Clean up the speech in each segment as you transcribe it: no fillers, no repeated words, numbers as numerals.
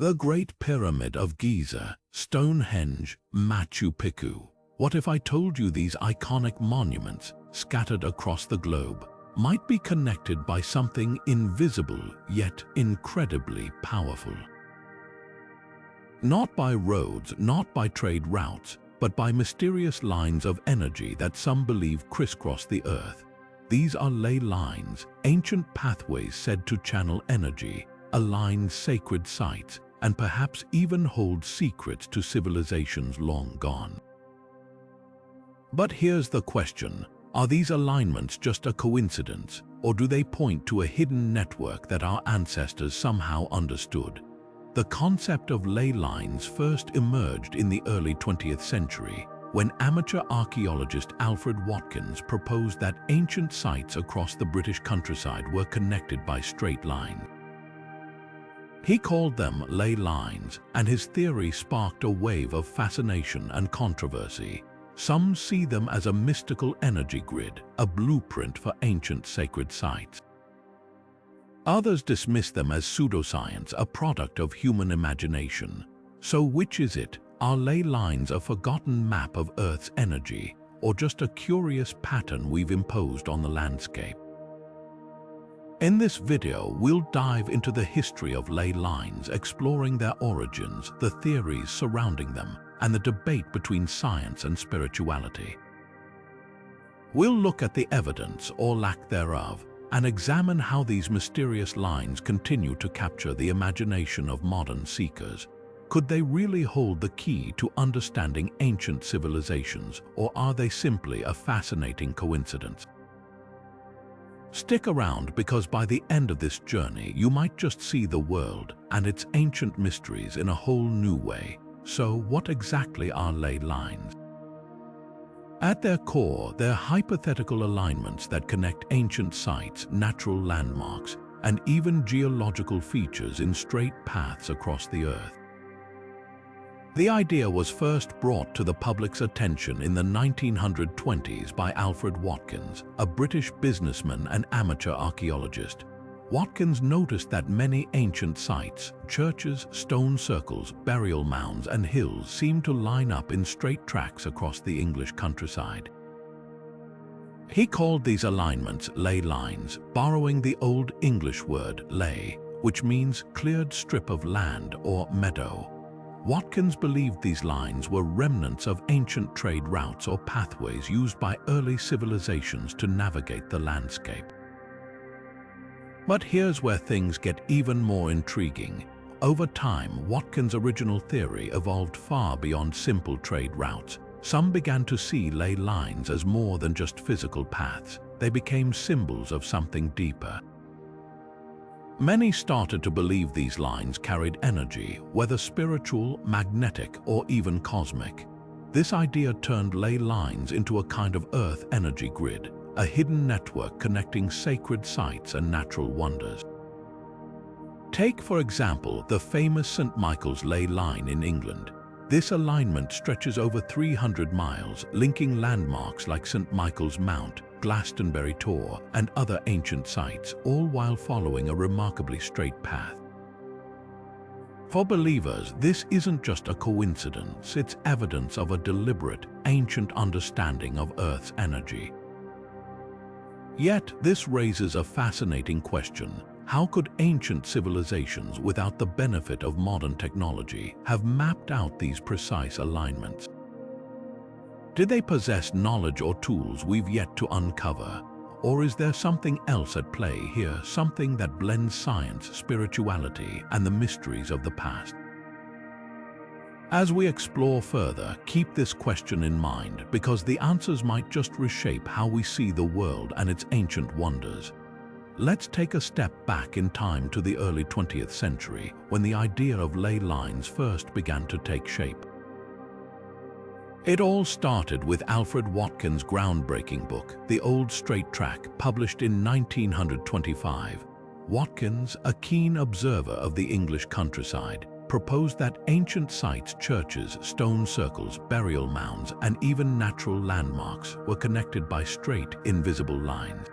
The Great Pyramid of Giza, Stonehenge, Machu Picchu. What if I told you these iconic monuments, scattered across the globe, might be connected by something invisible yet incredibly powerful? Not by roads, not by trade routes, but by mysterious lines of energy that some believe crisscross the earth. These are ley lines, ancient pathways said to channel energy, align sacred sites, and perhaps even hold secrets to civilizations long gone. But here's the question: are these alignments just a coincidence, or do they point to a hidden network that our ancestors somehow understood? The concept of ley lines first emerged in the early 20th century, when amateur archaeologist Alfred Watkins proposed that ancient sites across the British countryside were connected by straight lines. He called them ley lines, and his theory sparked a wave of fascination and controversy. Some see them as a mystical energy grid, a blueprint for ancient sacred sites. Others dismiss them as pseudoscience, a product of human imagination. So which is it? Are ley lines a forgotten map of Earth's energy, or just a curious pattern we've imposed on the landscape? In this video, we'll dive into the history of ley lines, exploring their origins, the theories surrounding them, and the debate between science and spirituality. We'll look at the evidence, or lack thereof, and examine how these mysterious lines continue to capture the imagination of modern seekers. Could they really hold the key to understanding ancient civilizations, or are they simply a fascinating coincidence? Stick around, because by the end of this journey, you might just see the world and its ancient mysteries in a whole new way. So, what exactly are ley lines? At their core, they're hypothetical alignments that connect ancient sites, natural landmarks, and even geological features in straight paths across the Earth. The idea was first brought to the public's attention in the 1920s by Alfred Watkins, a British businessman and amateur archaeologist. Watkins noticed that many ancient sites, churches, stone circles, burial mounds, and hills seemed to line up in straight tracks across the English countryside. He called these alignments ley lines, borrowing the Old English word ley, which means cleared strip of land or meadow. Watkins believed these lines were remnants of ancient trade routes or pathways used by early civilizations to navigate the landscape. But here's where things get even more intriguing. Over time, Watkins' original theory evolved far beyond simple trade routes. Some began to see ley lines as more than just physical paths. They became symbols of something deeper. Many started to believe these lines carried energy, whether spiritual, magnetic, or even cosmic. This idea turned ley lines into a kind of earth energy grid, a hidden network connecting sacred sites and natural wonders. Take, for example, the famous St. Michael's ley line in England. This alignment stretches over 300 miles, linking landmarks like St. Michael's Mount, Glastonbury Tor, and other ancient sites, all while following a remarkably straight path. For believers, this isn't just a coincidence, it's evidence of a deliberate, ancient understanding of Earth's energy. Yet, this raises a fascinating question. How could ancient civilizations, without the benefit of modern technology, have mapped out these precise alignments? Did they possess knowledge or tools we've yet to uncover? Or is there something else at play here, something that blends science, spirituality, and the mysteries of the past? As we explore further, keep this question in mind, because the answers might just reshape how we see the world and its ancient wonders. Let's take a step back in time to the early 20th century, when the idea of ley lines first began to take shape. It all started with Alfred Watkins' groundbreaking book, The Old Straight Track, published in 1925. Watkins, a keen observer of the English countryside, proposed that ancient sites, churches, stone circles, burial mounds, and even natural landmarks were connected by straight, invisible lines.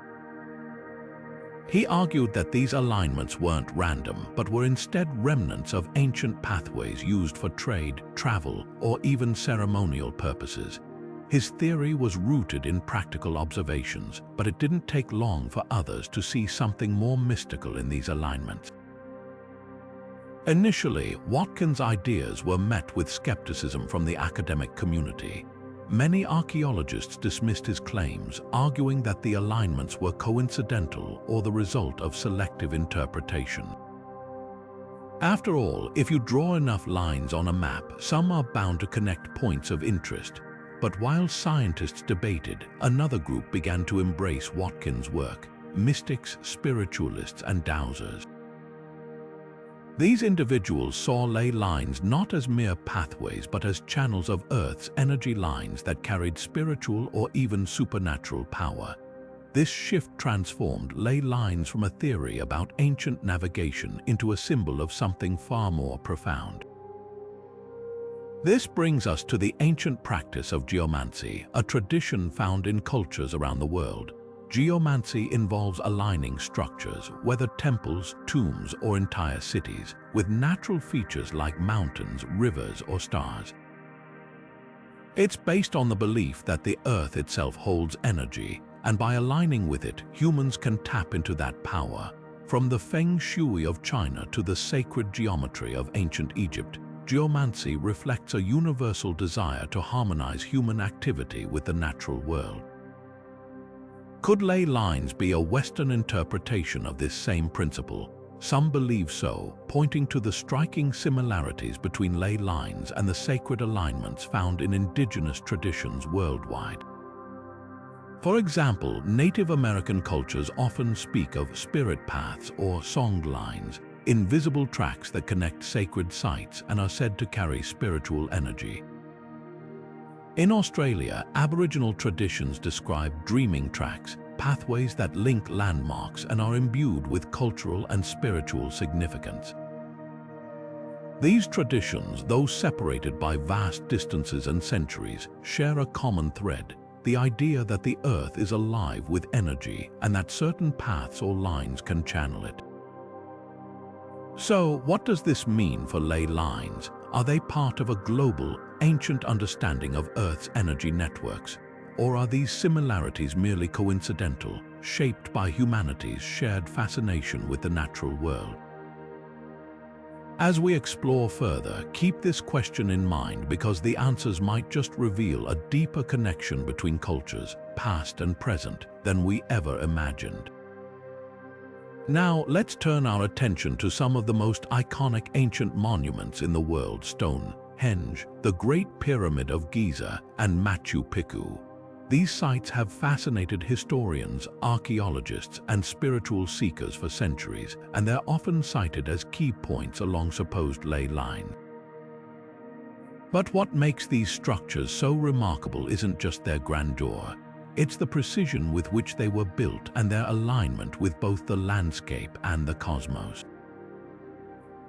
He argued that these alignments weren't random, but were instead remnants of ancient pathways used for trade, travel, or even ceremonial purposes. His theory was rooted in practical observations, but it didn't take long for others to see something more mystical in these alignments. Initially, Watkins' ideas were met with skepticism from the academic community. Many archaeologists dismissed his claims, arguing that the alignments were coincidental or the result of selective interpretation. After all, if you draw enough lines on a map, some are bound to connect points of interest. But while scientists debated, another group began to embrace Watkins' work: mystics, spiritualists, and dowsers. These individuals saw ley lines not as mere pathways but as channels of Earth's energy lines that carried spiritual or even supernatural power. This shift transformed ley lines from a theory about ancient navigation into a symbol of something far more profound. This brings us to the ancient practice of geomancy, a tradition found in cultures around the world. Geomancy involves aligning structures, whether temples, tombs, or entire cities, with natural features like mountains, rivers, or stars. It's based on the belief that the Earth itself holds energy, and by aligning with it, humans can tap into that power. From the Feng Shui of China to the sacred geometry of ancient Egypt, geomancy reflects a universal desire to harmonize human activity with the natural world. Could ley lines be a Western interpretation of this same principle? Some believe so, pointing to the striking similarities between ley lines and the sacred alignments found in indigenous traditions worldwide. For example, Native American cultures often speak of spirit paths or song lines, invisible tracks that connect sacred sites and are said to carry spiritual energy. In Australia, Aboriginal traditions describe dreaming tracks, pathways that link landmarks and are imbued with cultural and spiritual significance. These traditions, though separated by vast distances and centuries, share a common thread: the idea that the Earth is alive with energy and that certain paths or lines can channel it. So, what does this mean for ley lines? Are they part of a global, ancient understanding of Earth's energy networks? Or are these similarities merely coincidental, shaped by humanity's shared fascination with the natural world? As we explore further, keep this question in mind because the answers might just reveal a deeper connection between cultures, past and present, than we ever imagined. Now, let's turn our attention to some of the most iconic ancient monuments in the world: Stonehenge, the Great Pyramid of Giza, and Machu Picchu. These sites have fascinated historians, archaeologists, and spiritual seekers for centuries, and they're often cited as key points along supposed ley lines. But what makes these structures so remarkable isn't just their grandeur. It's the precision with which they were built and their alignment with both the landscape and the cosmos.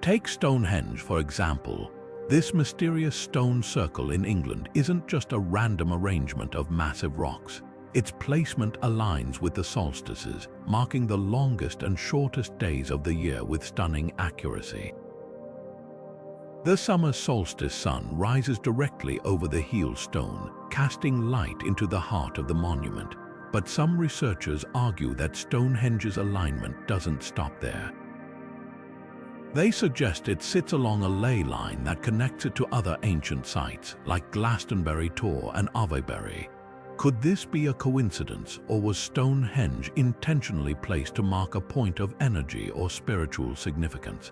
Take Stonehenge, for example. This mysterious stone circle in England isn't just a random arrangement of massive rocks. Its placement aligns with the solstices, marking the longest and shortest days of the year with stunning accuracy. The summer solstice sun rises directly over the heel stone, casting light into the heart of the monument. But some researchers argue that Stonehenge's alignment doesn't stop there. They suggest it sits along a ley line that connects it to other ancient sites, like Glastonbury Tor and Avebury. Could this be a coincidence, or was Stonehenge intentionally placed to mark a point of energy or spiritual significance?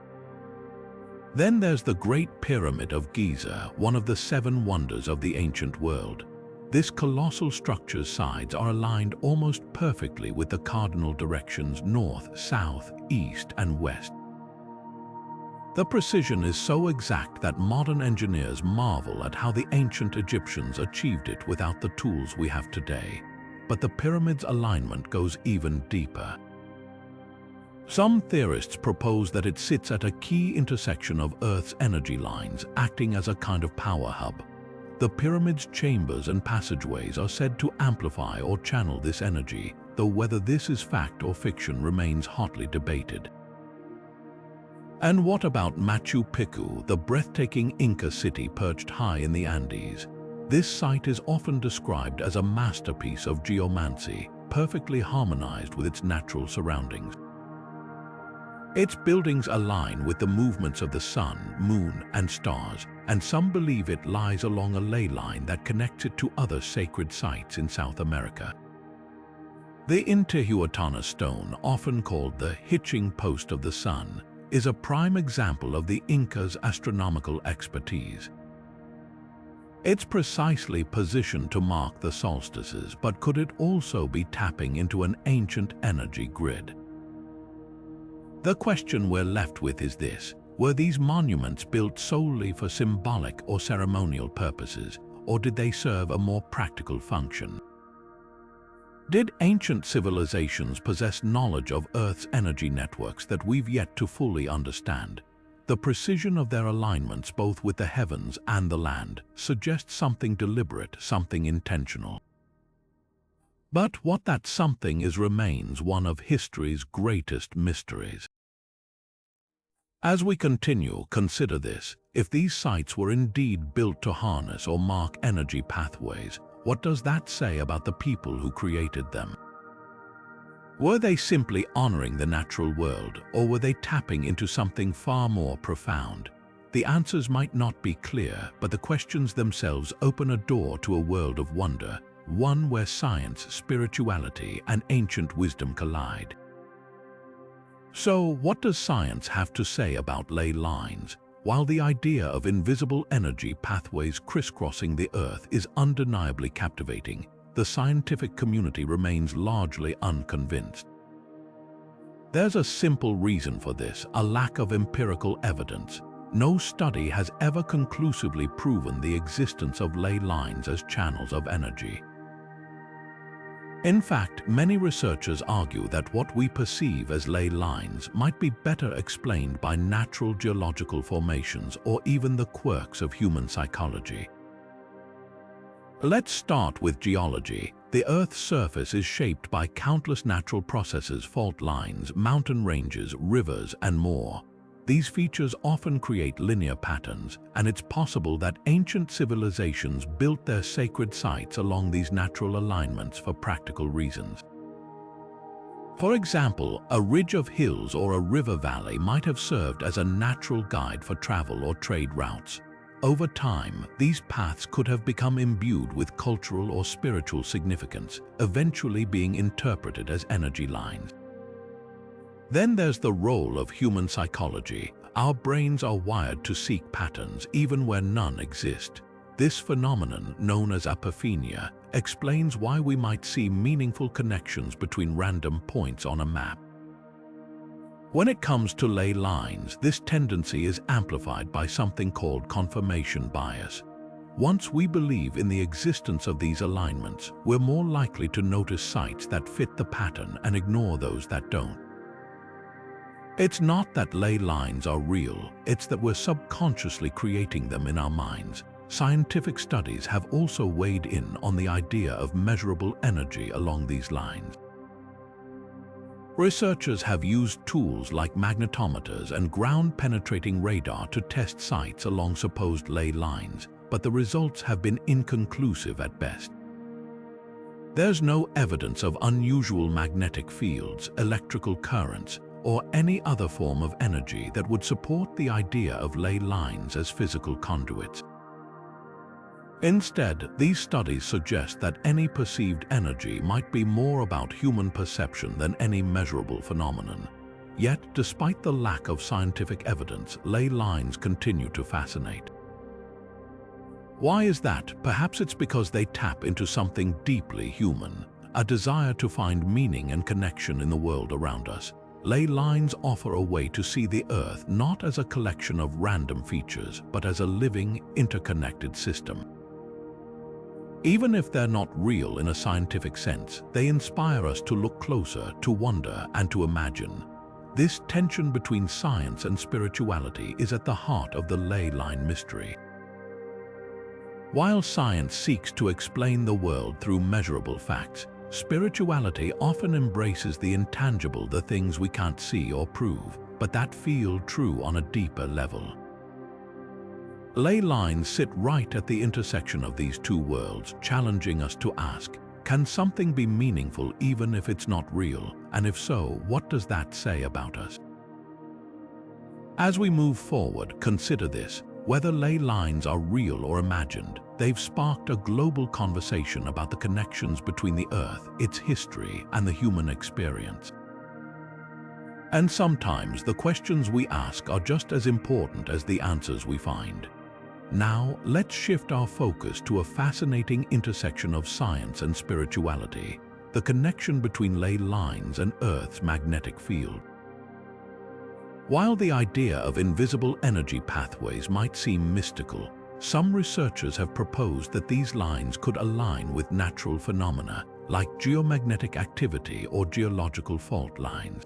Then there's the Great Pyramid of Giza, one of the 7 wonders of the ancient world. This colossal structure's sides are aligned almost perfectly with the cardinal directions north, south, east, and west. The precision is so exact that modern engineers marvel at how the ancient Egyptians achieved it without the tools we have today. But the pyramid's alignment goes even deeper. Some theorists propose that it sits at a key intersection of Earth's energy lines, acting as a kind of power hub. The pyramid's chambers and passageways are said to amplify or channel this energy, though whether this is fact or fiction remains hotly debated. And what about Machu Picchu, the breathtaking Inca city perched high in the Andes? This site is often described as a masterpiece of geomancy, perfectly harmonized with its natural surroundings. Its buildings align with the movements of the sun, moon, and stars, and some believe it lies along a ley line that connects it to other sacred sites in South America. The Intihuatana stone, often called the hitching post of the sun, is a prime example of the Incas' astronomical expertise. It's precisely positioned to mark the solstices, but could it also be tapping into an ancient energy grid? The question we're left with is this: were these monuments built solely for symbolic or ceremonial purposes, or did they serve a more practical function? Did ancient civilizations possess knowledge of Earth's energy networks that we've yet to fully understand? The precision of their alignments, both with the heavens and the land, suggests something deliberate, something intentional. But what that something is remains one of history's greatest mysteries. As we continue, consider this: if these sites were indeed built to harness or mark energy pathways, what does that say about the people who created them? Were they simply honoring the natural world, or were they tapping into something far more profound? The answers might not be clear, but the questions themselves open a door to a world of wonder, one where science, spirituality, and ancient wisdom collide. So, what does science have to say about ley lines? While the idea of invisible energy pathways crisscrossing the Earth is undeniably captivating, the scientific community remains largely unconvinced. There's a simple reason for this: a lack of empirical evidence. No study has ever conclusively proven the existence of ley lines as channels of energy. In fact, many researchers argue that what we perceive as ley lines might be better explained by natural geological formations or even the quirks of human psychology. Let's start with geology. The Earth's surface is shaped by countless natural processes: fault lines, mountain ranges, rivers, and more. These features often create linear patterns, and it's possible that ancient civilizations built their sacred sites along these natural alignments for practical reasons. For example, a ridge of hills or a river valley might have served as a natural guide for travel or trade routes. Over time, these paths could have become imbued with cultural or spiritual significance, eventually being interpreted as energy lines. Then there's the role of human psychology. Our brains are wired to seek patterns even where none exist. This phenomenon, known as apophenia, explains why we might see meaningful connections between random points on a map. When it comes to ley lines, this tendency is amplified by something called confirmation bias. Once we believe in the existence of these alignments, we're more likely to notice sites that fit the pattern and ignore those that don't. It's not that ley lines are real, it's that we're subconsciously creating them in our minds. Scientific studies have also weighed in on the idea of measurable energy along these lines. Researchers have used tools like magnetometers and ground-penetrating radar to test sites along supposed ley lines, but the results have been inconclusive at best. There's no evidence of unusual magnetic fields, electrical currents, or any other form of energy that would support the idea of ley lines as physical conduits. Instead, these studies suggest that any perceived energy might be more about human perception than any measurable phenomenon. Yet, despite the lack of scientific evidence, ley lines continue to fascinate. Why is that? Perhaps it's because they tap into something deeply human, a desire to find meaning and connection in the world around us. Ley lines offer a way to see the Earth not as a collection of random features, but as a living, interconnected system. Even if they're not real in a scientific sense, they inspire us to look closer, to wonder, and to imagine. This tension between science and spirituality is at the heart of the ley line mystery. While science seeks to explain the world through measurable facts, Spirituality often embraces the intangible, the things we can't see or prove, but that feel true on a deeper level. Ley lines sit right at the intersection of these two worlds, challenging us to ask, can something be meaningful even if it's not real? And if so, what does that say about us? As we move forward, consider this. Whether ley lines are real or imagined, they've sparked a global conversation about the connections between the Earth, its history, and the human experience. And sometimes the questions we ask are just as important as the answers we find. Now, let's shift our focus to a fascinating intersection of science and spirituality, the connection between ley lines and Earth's magnetic field. While the idea of invisible energy pathways might seem mystical, some researchers have proposed that these lines could align with natural phenomena like geomagnetic activity or geological fault lines.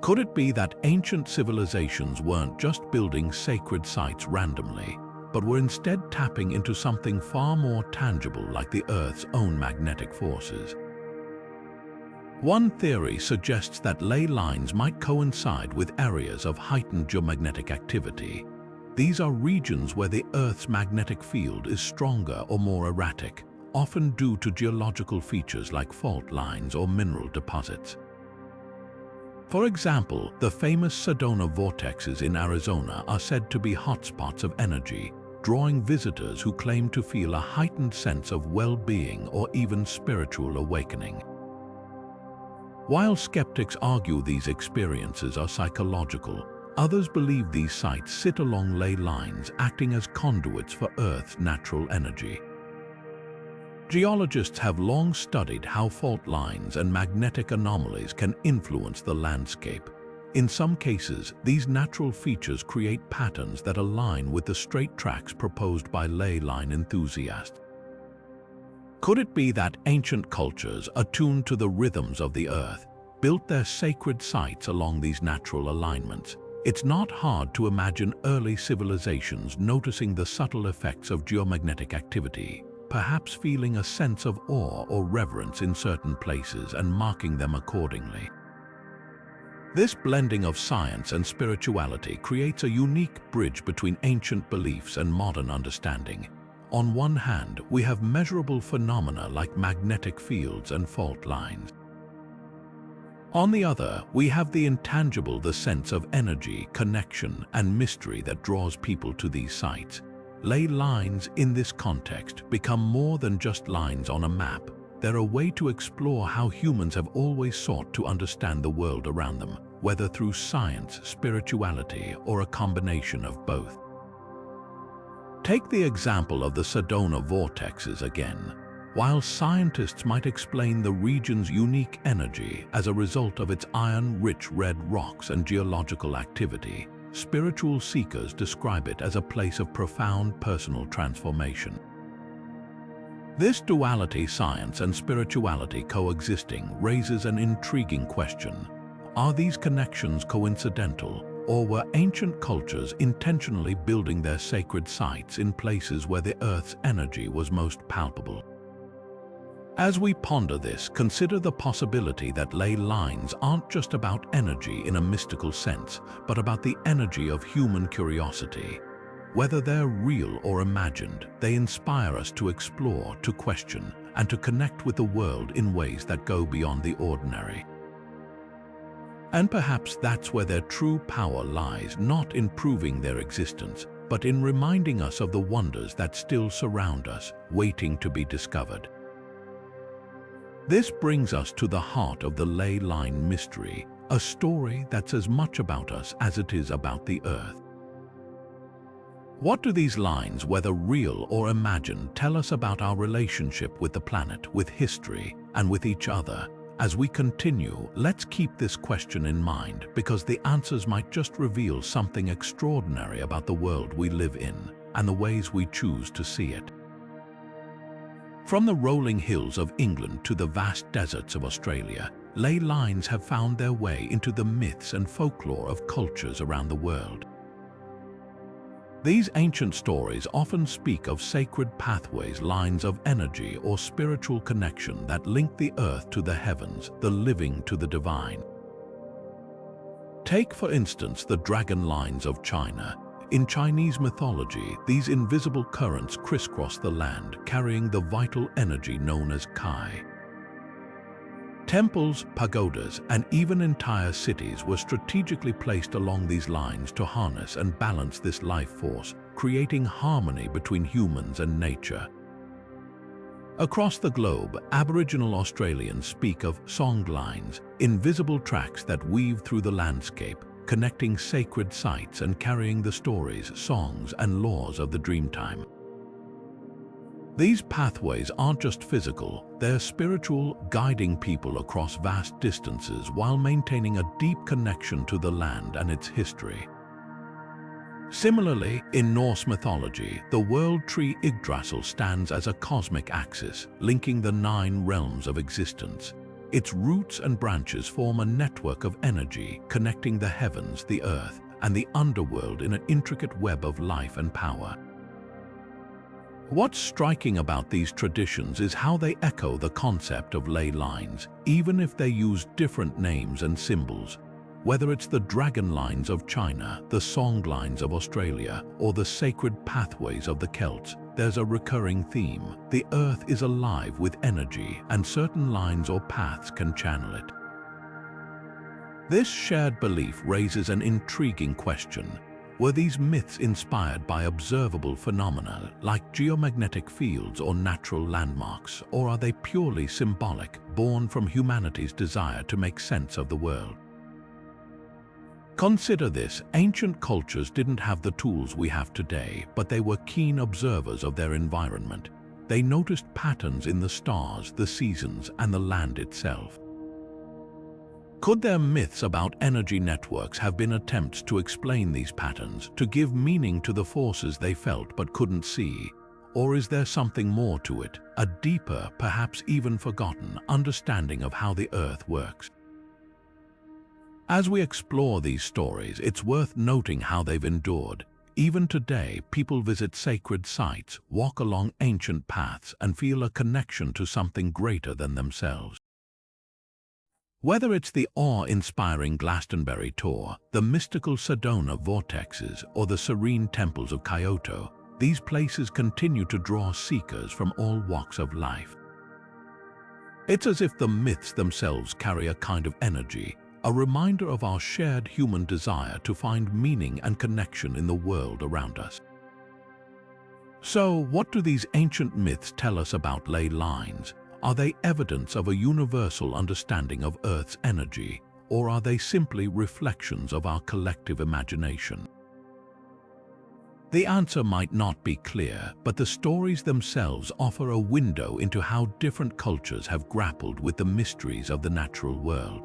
Could it be that ancient civilizations weren't just building sacred sites randomly, but were instead tapping into something far more tangible like the Earth's own magnetic forces? One theory suggests that ley lines might coincide with areas of heightened geomagnetic activity. These are regions where the Earth's magnetic field is stronger or more erratic, often due to geological features like fault lines or mineral deposits. For example, the famous Sedona vortexes in Arizona are said to be hotspots of energy, drawing visitors who claim to feel a heightened sense of well-being or even spiritual awakening. While skeptics argue these experiences are psychological, others believe these sites sit along ley lines, acting as conduits for Earth's natural energy. Geologists have long studied how fault lines and magnetic anomalies can influence the landscape. In some cases, these natural features create patterns that align with the straight tracks proposed by ley line enthusiasts. Could it be that ancient cultures, attuned to the rhythms of the Earth, built their sacred sites along these natural alignments? It's not hard to imagine early civilizations noticing the subtle effects of geomagnetic activity, perhaps feeling a sense of awe or reverence in certain places and marking them accordingly. This blending of science and spirituality creates a unique bridge between ancient beliefs and modern understanding. On one hand, we have measurable phenomena like magnetic fields and fault lines. On the other, we have the intangible, the sense of energy, connection, and mystery that draws people to these sites. Ley lines, in this context, become more than just lines on a map. They're a way to explore how humans have always sought to understand the world around them, whether through science, spirituality, or a combination of both. Take the example of the Sedona vortexes again. While scientists might explain the region's unique energy as a result of its iron-rich red rocks and geological activity, spiritual seekers describe it as a place of profound personal transformation. This duality, science and spirituality coexisting, raises an intriguing question. Are these connections coincidental, or were ancient cultures intentionally building their sacred sites in places where the Earth's energy was most palpable? As we ponder this, consider the possibility that ley lines aren't just about energy in a mystical sense, but about the energy of human curiosity. Whether they're real or imagined, they inspire us to explore, to question, and to connect with the world in ways that go beyond the ordinary. And perhaps that's where their true power lies, not in proving their existence, but in reminding us of the wonders that still surround us, waiting to be discovered. This brings us to the heart of the ley line mystery, a story that's as much about us as it is about the Earth. What do these lines, whether real or imagined, tell us about our relationship with the planet, with history, and with each other? As we continue, let's keep this question in mind, because the answers might just reveal something extraordinary about the world we live in and the ways we choose to see it. From the rolling hills of England to the vast deserts of Australia, ley lines have found their way into the myths and folklore of cultures around the world. These ancient stories often speak of sacred pathways, lines of energy, or spiritual connection that link the earth to the heavens, the living to the divine. Take, for instance, the dragon lines of China. In Chinese mythology, these invisible currents crisscross the land, carrying the vital energy known as Kai. Temples, pagodas, and even entire cities were strategically placed along these lines to harness and balance this life force, creating harmony between humans and nature. Across the globe, Aboriginal Australians speak of song lines, invisible tracks that weave through the landscape, connecting sacred sites and carrying the stories, songs, and laws of the Dreamtime. These pathways aren't just physical, they're spiritual, guiding people across vast distances while maintaining a deep connection to the land and its history. Similarly, in Norse mythology, the world tree Yggdrasil stands as a cosmic axis, linking the 9 realms of existence. Its roots and branches form a network of energy, connecting the heavens, the earth, and the underworld in an intricate web of life and power. What's striking about these traditions is how they echo the concept of ley lines, even if they use different names and symbols. Whether it's the dragon lines of China, the song lines of Australia, or the sacred pathways of the Celts, there's a recurring theme. The earth is alive with energy, and certain lines or paths can channel it. This shared belief raises an intriguing question. Were these myths inspired by observable phenomena like geomagnetic fields or natural landmarks, or are they purely symbolic, born from humanity's desire to make sense of the world? Consider this: ancient cultures didn't have the tools we have today, but they were keen observers of their environment. They noticed patterns in the stars, the seasons, and the land itself. Could their myths about energy networks have been attempts to explain these patterns, to give meaning to the forces they felt but couldn't see? Or is there something more to it, a deeper, perhaps even forgotten, understanding of how the earth works? As we explore these stories, it's worth noting how they've endured. Even today, people visit sacred sites, walk along ancient paths, and feel a connection to something greater than themselves. Whether it's the awe-inspiring Glastonbury tour, the mystical Sedona vortexes, or the serene temples of Kyoto, these places continue to draw seekers from all walks of life. It's as if the myths themselves carry a kind of energy, a reminder of our shared human desire to find meaning and connection in the world around us. So, what do these ancient myths tell us about ley lines? Are they evidence of a universal understanding of Earth's energy, or are they simply reflections of our collective imagination? The answer might not be clear, but the stories themselves offer a window into how different cultures have grappled with the mysteries of the natural world.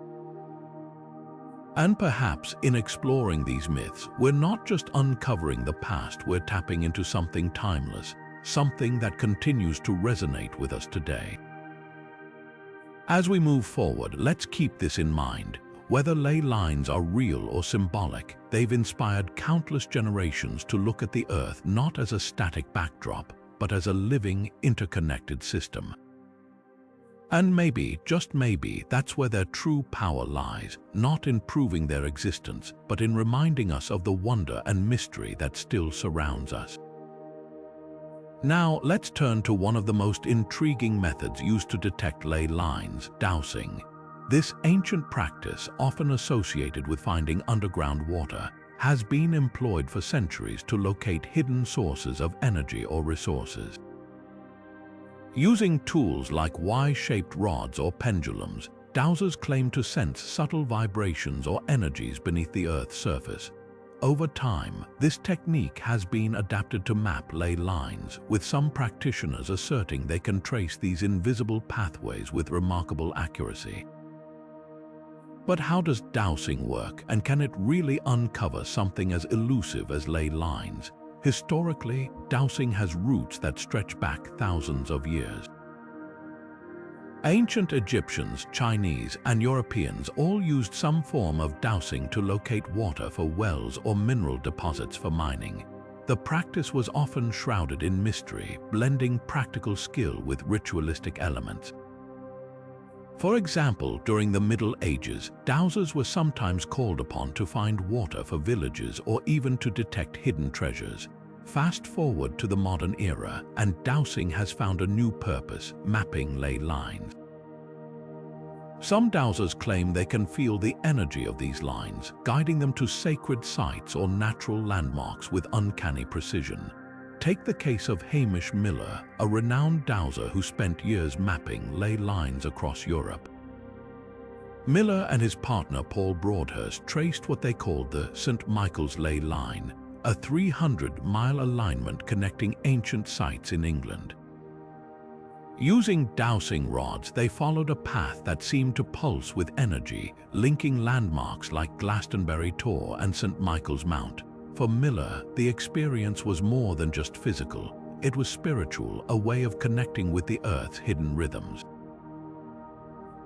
And perhaps in exploring these myths, we're not just uncovering the past, we're tapping into something timeless, something that continues to resonate with us today. As we move forward, let's keep this in mind. Whether ley lines are real or symbolic, they've inspired countless generations to look at the Earth not as a static backdrop, but as a living, interconnected system. And maybe, just maybe, that's where their true power lies, not in proving their existence, but in reminding us of the wonder and mystery that still surrounds us. Now, let's turn to one of the most intriguing methods used to detect ley lines, dowsing. This ancient practice, often associated with finding underground water, has been employed for centuries to locate hidden sources of energy or resources. Using tools like Y-shaped rods or pendulums, dowsers claim to sense subtle vibrations or energies beneath the Earth's surface. Over time, this technique has been adapted to map ley lines, with some practitioners asserting they can trace these invisible pathways with remarkable accuracy. But how does dowsing work, and can it really uncover something as elusive as ley lines? Historically, dowsing has roots that stretch back thousands of years. Ancient Egyptians, Chinese, and Europeans all used some form of dowsing to locate water for wells or mineral deposits for mining. The practice was often shrouded in mystery, blending practical skill with ritualistic elements. For example, during the Middle Ages, dowsers were sometimes called upon to find water for villages or even to detect hidden treasures. Fast forward to the modern era, and dowsing has found a new purpose: mapping ley lines. Some dowsers claim they can feel the energy of these lines, guiding them to sacred sites or natural landmarks with uncanny precision. Take the case of Hamish Miller, a renowned dowser who spent years mapping ley lines across Europe. Miller and his partner Paul Broadhurst traced what they called the St. Michael's Ley Line, a 300-mile alignment connecting ancient sites in England. Using dowsing rods, they followed a path that seemed to pulse with energy, linking landmarks like Glastonbury Tor and St. Michael's Mount. For Miller, the experience was more than just physical. It was spiritual, a way of connecting with the Earth's hidden rhythms.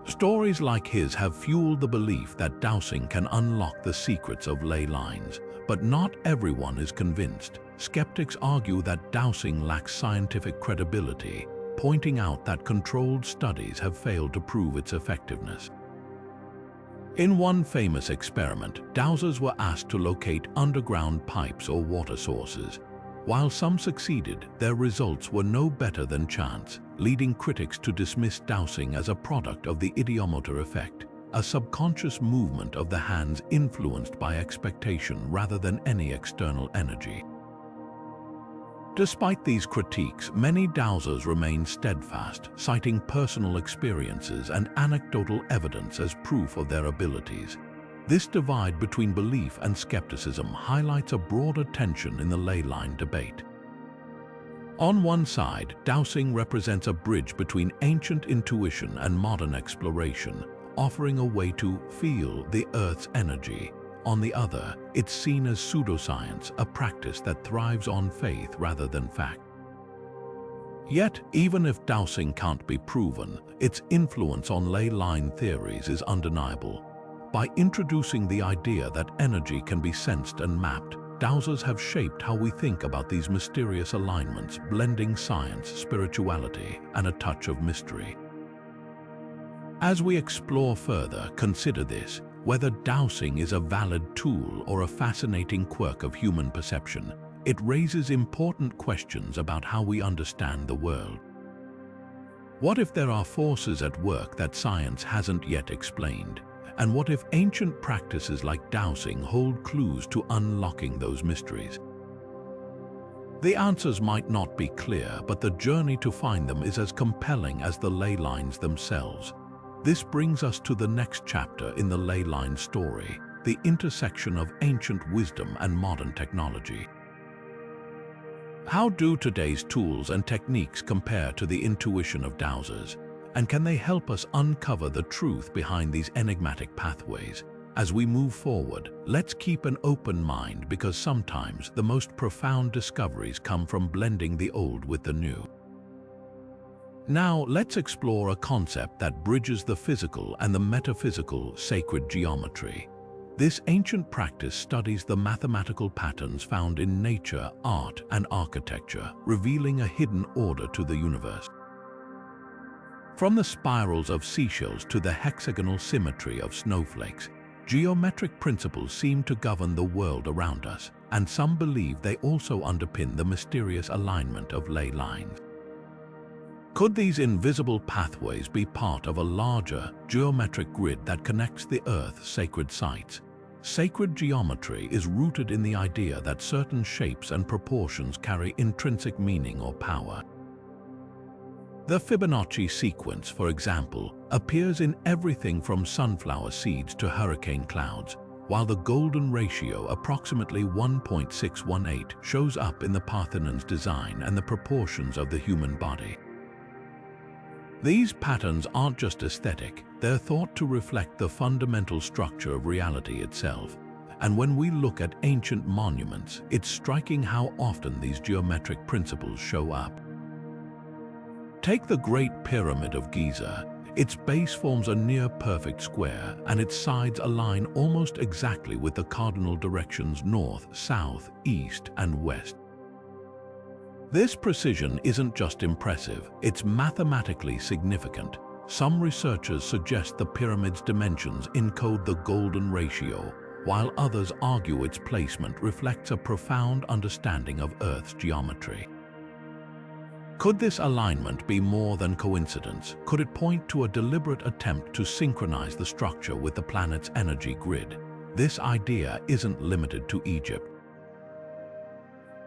Stories like his have fueled the belief that dowsing can unlock the secrets of ley lines, but not everyone is convinced. Skeptics argue that dowsing lacks scientific credibility, pointing out that controlled studies have failed to prove its effectiveness. In one famous experiment, dowsers were asked to locate underground pipes or water sources. While some succeeded, their results were no better than chance, leading critics to dismiss dowsing as a product of the ideomotor effect, a subconscious movement of the hands influenced by expectation rather than any external energy. Despite these critiques, many dowsers remain steadfast, citing personal experiences and anecdotal evidence as proof of their abilities. This divide between belief and skepticism highlights a broader tension in the ley line debate. On one side, dowsing represents a bridge between ancient intuition and modern exploration, offering a way to feel the Earth's energy. On the other, it's seen as pseudoscience, a practice that thrives on faith rather than fact. Yet, even if dowsing can't be proven, its influence on ley line theories is undeniable. By introducing the idea that energy can be sensed and mapped, dowsers have shaped how we think about these mysterious alignments, blending science, spirituality, and a touch of mystery. As we explore further, consider this: whether dowsing is a valid tool or a fascinating quirk of human perception, it raises important questions about how we understand the world. What if there are forces at work that science hasn't yet explained? And what if ancient practices like dowsing hold clues to unlocking those mysteries? The answers might not be clear, but the journey to find them is as compelling as the ley lines themselves. This brings us to the next chapter in the ley line story, the intersection of ancient wisdom and modern technology. How do today's tools and techniques compare to the intuition of dowsers? And can they help us uncover the truth behind these enigmatic pathways? As we move forward, let's keep an open mind, because sometimes the most profound discoveries come from blending the old with the new. Now, let's explore a concept that bridges the physical and the metaphysical: sacred geometry. This ancient practice studies the mathematical patterns found in nature, art, and architecture, revealing a hidden order to the universe. From the spirals of seashells to the hexagonal symmetry of snowflakes, geometric principles seem to govern the world around us, and some believe they also underpin the mysterious alignment of ley lines. Could these invisible pathways be part of a larger, geometric grid that connects the Earth's sacred sites? Sacred geometry is rooted in the idea that certain shapes and proportions carry intrinsic meaning or power. The Fibonacci sequence, for example, appears in everything from sunflower seeds to hurricane clouds, while the golden ratio, approximately 1.618, shows up in the Parthenon's design and the proportions of the human body. These patterns aren't just aesthetic, they're thought to reflect the fundamental structure of reality itself. And when we look at ancient monuments, it's striking how often these geometric principles show up. Take the Great Pyramid of Giza. Its base forms a near-perfect square, and its sides align almost exactly with the cardinal directions north, south, east, and west. This precision isn't just impressive, it's mathematically significant. Some researchers suggest the pyramid's dimensions encode the golden ratio, while others argue its placement reflects a profound understanding of Earth's geometry. Could this alignment be more than coincidence? Could it point to a deliberate attempt to synchronize the structure with the planet's energy grid? This idea isn't limited to Egypt.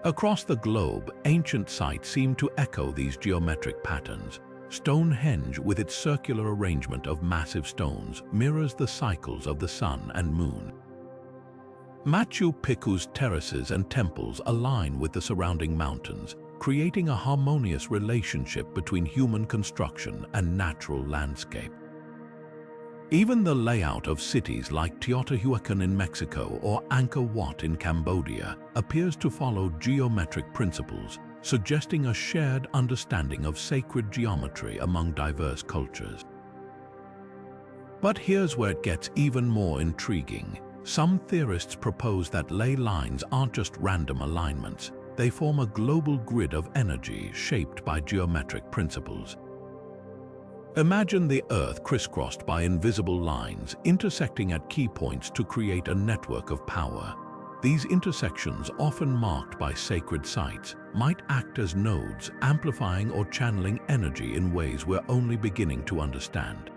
Across the globe, ancient sites seem to echo these geometric patterns. Stonehenge, with its circular arrangement of massive stones, mirrors the cycles of the sun and moon. Machu Picchu's terraces and temples align with the surrounding mountains, creating a harmonious relationship between human construction and natural landscape. Even the layout of cities like Teotihuacan in Mexico or Angkor Wat in Cambodia appears to follow geometric principles, suggesting a shared understanding of sacred geometry among diverse cultures. But here's where it gets even more intriguing. Some theorists propose that ley lines aren't just random alignments. They form a global grid of energy shaped by geometric principles. Imagine the Earth crisscrossed by invisible lines, intersecting at key points to create a network of power. These intersections, often marked by sacred sites, might act as nodes, amplifying or channeling energy in ways we're only beginning to understand.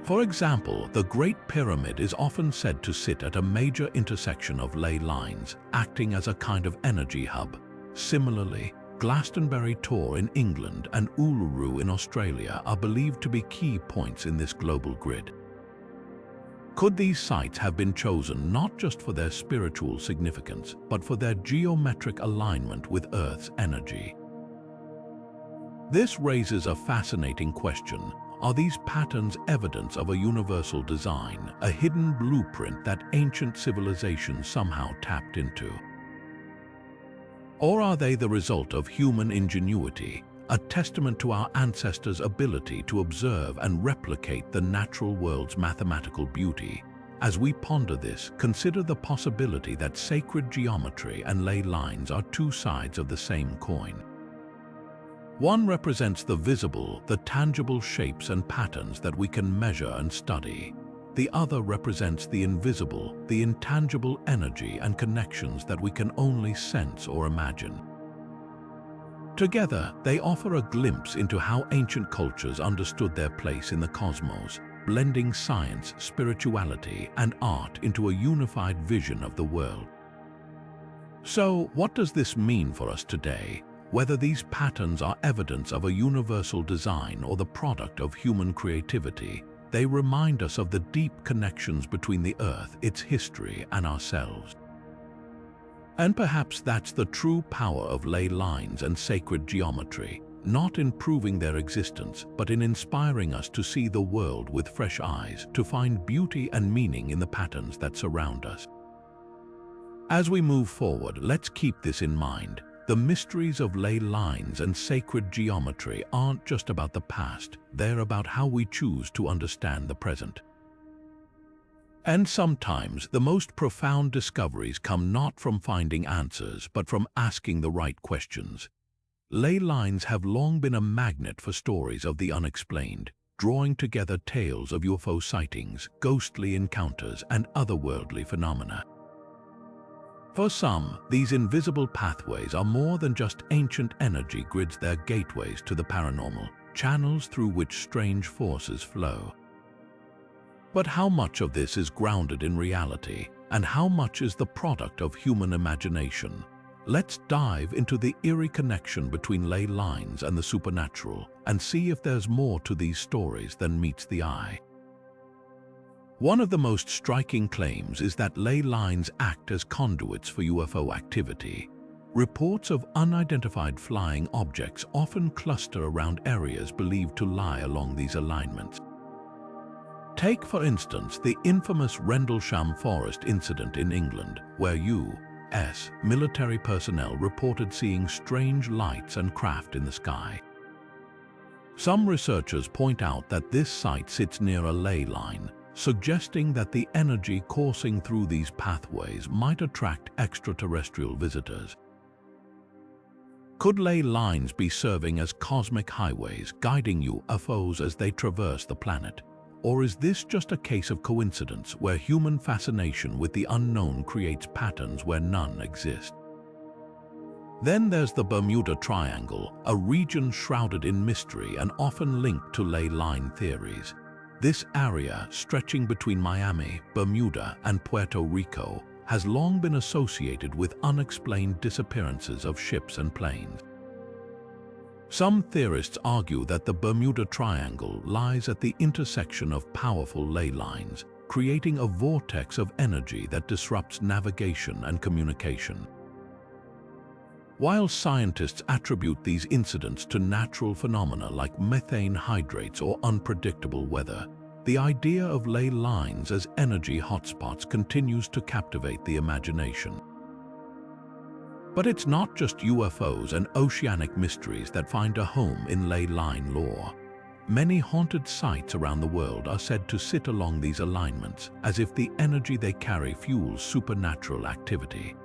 For example, the Great Pyramid is often said to sit at a major intersection of ley lines, acting as a kind of energy hub. Similarly, Glastonbury Tor in England and Uluru in Australia are believed to be key points in this global grid. Could these sites have been chosen not just for their spiritual significance, but for their geometric alignment with Earth's energy? This raises a fascinating question. Are these patterns evidence of a universal design, a hidden blueprint that ancient civilizations somehow tapped into? Or are they the result of human ingenuity, a testament to our ancestors' ability to observe and replicate the natural world's mathematical beauty? As we ponder this, consider the possibility that sacred geometry and ley lines are two sides of the same coin. One represents the visible, the tangible shapes and patterns that we can measure and study. The other represents the invisible, the intangible energy and connections that we can only sense or imagine. Together, they offer a glimpse into how ancient cultures understood their place in the cosmos, blending science, spirituality, and art into a unified vision of the world. So, what does this mean for us today? Whether these patterns are evidence of a universal design or the product of human creativity, they remind us of the deep connections between the Earth, its history, and ourselves. And perhaps that's the true power of ley lines and sacred geometry, not in proving their existence, but in inspiring us to see the world with fresh eyes, to find beauty and meaning in the patterns that surround us. As we move forward, let's keep this in mind. The mysteries of ley lines and sacred geometry aren't just about the past, they're about how we choose to understand the present. And sometimes the most profound discoveries come not from finding answers, but from asking the right questions. Ley lines have long been a magnet for stories of the unexplained, drawing together tales of UFO sightings, ghostly encounters, and otherworldly phenomena. For some, these invisible pathways are more than just ancient energy grids, they're gateways to the paranormal, channels through which strange forces flow. But how much of this is grounded in reality, and how much is the product of human imagination? Let's dive into the eerie connection between ley lines and the supernatural, and see if there's more to these stories than meets the eye. One of the most striking claims is that ley lines act as conduits for UFO activity. Reports of unidentified flying objects often cluster around areas believed to lie along these alignments. Take, for instance, the infamous Rendlesham Forest incident in England, where U.S. military personnel reported seeing strange lights and craft in the sky. Some researchers point out that this site sits near a ley line, suggesting that the energy coursing through these pathways might attract extraterrestrial visitors. Could ley lines be serving as cosmic highways, guiding UFOs as they traverse the planet? Or is this just a case of coincidence where human fascination with the unknown creates patterns where none exist? Then there's the Bermuda Triangle, a region shrouded in mystery and often linked to ley line theories. This area, stretching between Miami, Bermuda, and Puerto Rico, has long been associated with unexplained disappearances of ships and planes. Some theorists argue that the Bermuda Triangle lies at the intersection of powerful ley lines, creating a vortex of energy that disrupts navigation and communication. While scientists attribute these incidents to natural phenomena like methane hydrates or unpredictable weather, the idea of ley lines as energy hotspots continues to captivate the imagination. But it's not just UFOs and oceanic mysteries that find a home in ley line lore. Many haunted sites around the world are said to sit along these alignments, as if the energy they carry fuels supernatural activity.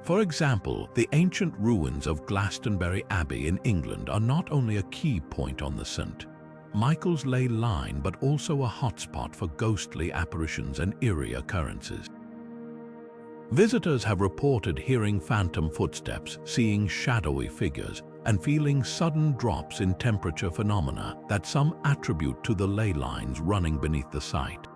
For example, the ancient ruins of Glastonbury Abbey in England are not only a key point on the St. Michael's ley line but also a hotspot for ghostly apparitions and eerie occurrences. Visitors have reported hearing phantom footsteps, seeing shadowy figures, and feeling sudden drops in temperature phenomena that some attribute to the ley lines running beneath the site.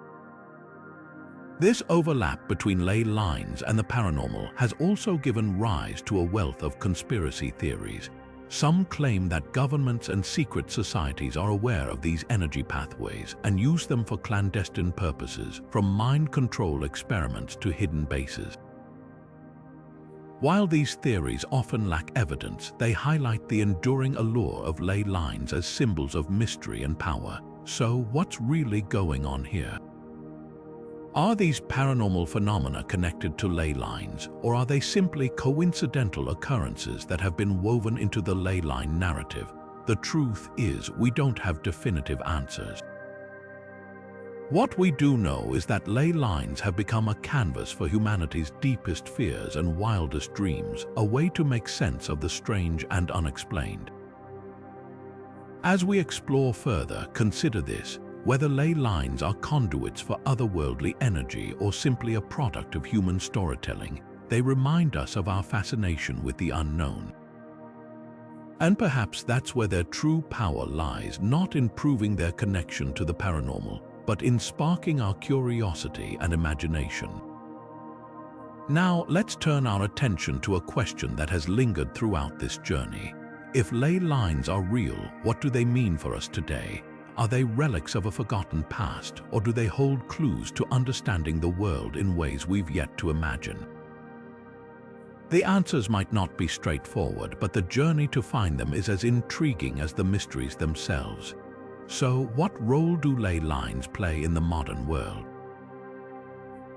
This overlap between ley lines and the paranormal has also given rise to a wealth of conspiracy theories. Some claim that governments and secret societies are aware of these energy pathways and use them for clandestine purposes, from mind control experiments to hidden bases. While these theories often lack evidence, they highlight the enduring allure of ley lines as symbols of mystery and power. So, what's really going on here? Are these paranormal phenomena connected to ley lines, or are they simply coincidental occurrences that have been woven into the ley line narrative? The truth is, we don't have definitive answers. What we do know is that ley lines have become a canvas for humanity's deepest fears and wildest dreams, a way to make sense of the strange and unexplained. As we explore further, consider this: whether ley lines are conduits for otherworldly energy or simply a product of human storytelling, they remind us of our fascination with the unknown. And perhaps that's where their true power lies, not in proving their connection to the paranormal, but in sparking our curiosity and imagination. Now, let's turn our attention to a question that has lingered throughout this journey. If ley lines are real, what do they mean for us today? Are they relics of a forgotten past, or do they hold clues to understanding the world in ways we've yet to imagine? The answers might not be straightforward, but the journey to find them is as intriguing as the mysteries themselves. So, what role do ley lines play in the modern world?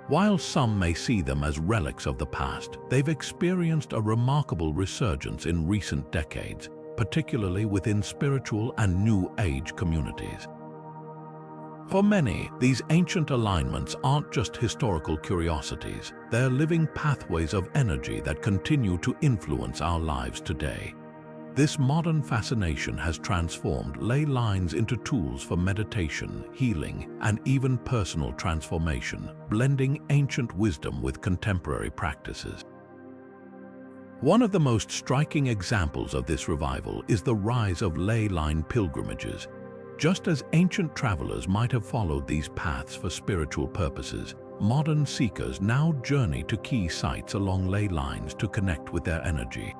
While some may see them as relics of the past, they've experienced a remarkable resurgence in recent decades, particularly within spiritual and New Age communities. For many, these ancient alignments aren't just historical curiosities, they're living pathways of energy that continue to influence our lives today. This modern fascination has transformed ley lines into tools for meditation, healing, and even personal transformation, blending ancient wisdom with contemporary practices. One of the most striking examples of this revival is the rise of ley line pilgrimages. Just as ancient travelers might have followed these paths for spiritual purposes, modern seekers now journey to key sites along ley lines to connect with their energy.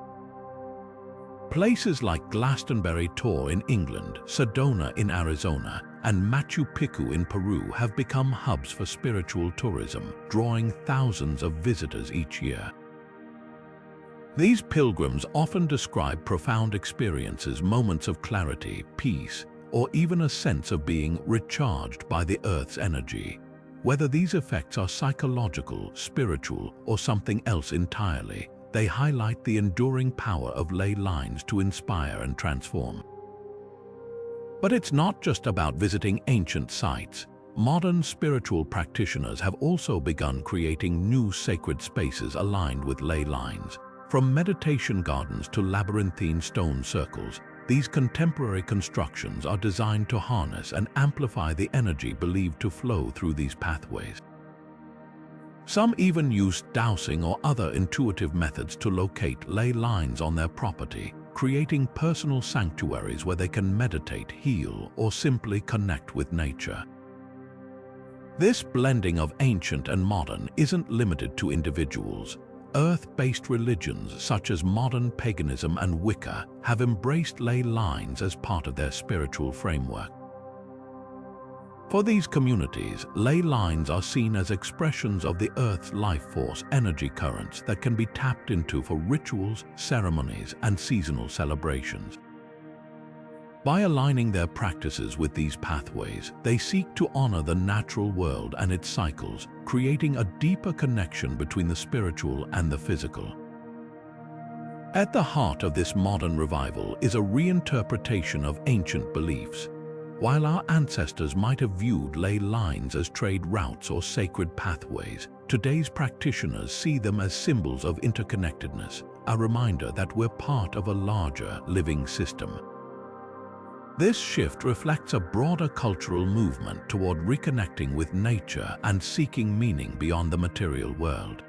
Places like Glastonbury Tor in England, Sedona in Arizona, and Machu Picchu in Peru have become hubs for spiritual tourism, drawing thousands of visitors each year. These pilgrims often describe profound experiences, moments of clarity, peace, or even a sense of being recharged by the Earth's energy. Whether these effects are psychological, spiritual, or something else entirely, they highlight the enduring power of ley lines to inspire and transform. But it's not just about visiting ancient sites. Modern spiritual practitioners have also begun creating new sacred spaces aligned with ley lines. From meditation gardens to labyrinthine stone circles, these contemporary constructions are designed to harness and amplify the energy believed to flow through these pathways. Some even use dowsing or other intuitive methods to locate ley lines on their property, creating personal sanctuaries where they can meditate, heal, or simply connect with nature. This blending of ancient and modern isn't limited to individuals. Earth-based religions such as modern paganism and Wicca have embraced ley lines as part of their spiritual framework. For these communities, ley lines are seen as expressions of the Earth's life force energy currents that can be tapped into for rituals, ceremonies, and seasonal celebrations. By aligning their practices with these pathways, they seek to honor the natural world and its cycles, creating a deeper connection between the spiritual and the physical. At the heart of this modern revival is a reinterpretation of ancient beliefs. While our ancestors might have viewed ley lines as trade routes or sacred pathways, today's practitioners see them as symbols of interconnectedness, a reminder that we're part of a larger living system. This shift reflects a broader cultural movement toward reconnecting with nature and seeking meaning beyond the material world.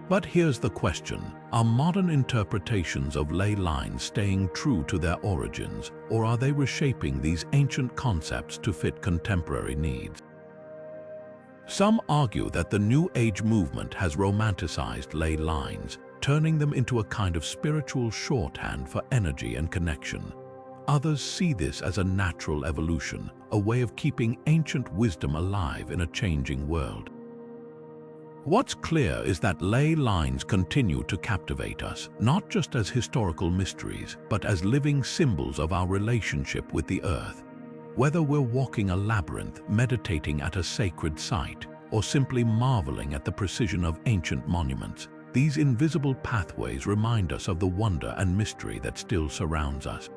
But here's the question: are modern interpretations of ley lines staying true to their origins, or are they reshaping these ancient concepts to fit contemporary needs? Some argue that the New Age movement has romanticized ley lines, turning them into a kind of spiritual shorthand for energy and connection. Others see this as a natural evolution, a way of keeping ancient wisdom alive in a changing world. What's clear is that ley lines continue to captivate us, not just as historical mysteries, but as living symbols of our relationship with the earth. Whether we're walking a labyrinth, meditating at a sacred site, or simply marveling at the precision of ancient monuments, these invisible pathways remind us of the wonder and mystery that still surrounds us.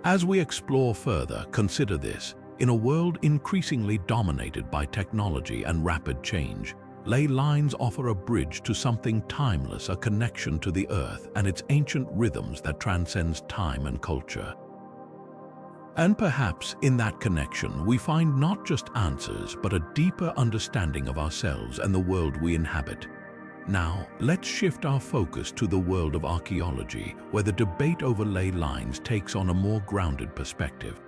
As we explore further, consider this: in a world increasingly dominated by technology and rapid change, ley lines offer a bridge to something timeless, a connection to the earth and its ancient rhythms that transcends time and culture. And perhaps in that connection we find not just answers, but a deeper understanding of ourselves and the world we inhabit. Now, let's shift our focus to the world of archaeology, where the debate over ley lines takes on a more grounded perspective.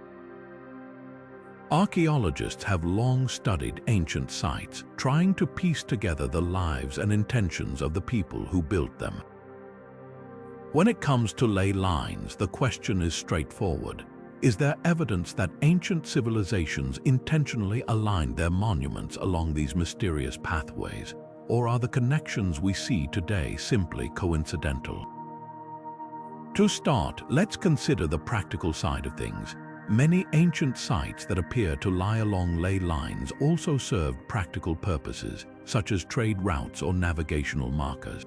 Archaeologists have long studied ancient sites, trying to piece together the lives and intentions of the people who built them. When it comes to ley lines, the question is straightforward. Is there evidence that ancient civilizations intentionally aligned their monuments along these mysterious pathways? Or are the connections we see today simply coincidental? To start, let's consider the practical side of things. Many ancient sites that appear to lie along ley lines also served practical purposes, such as trade routes or navigational markers.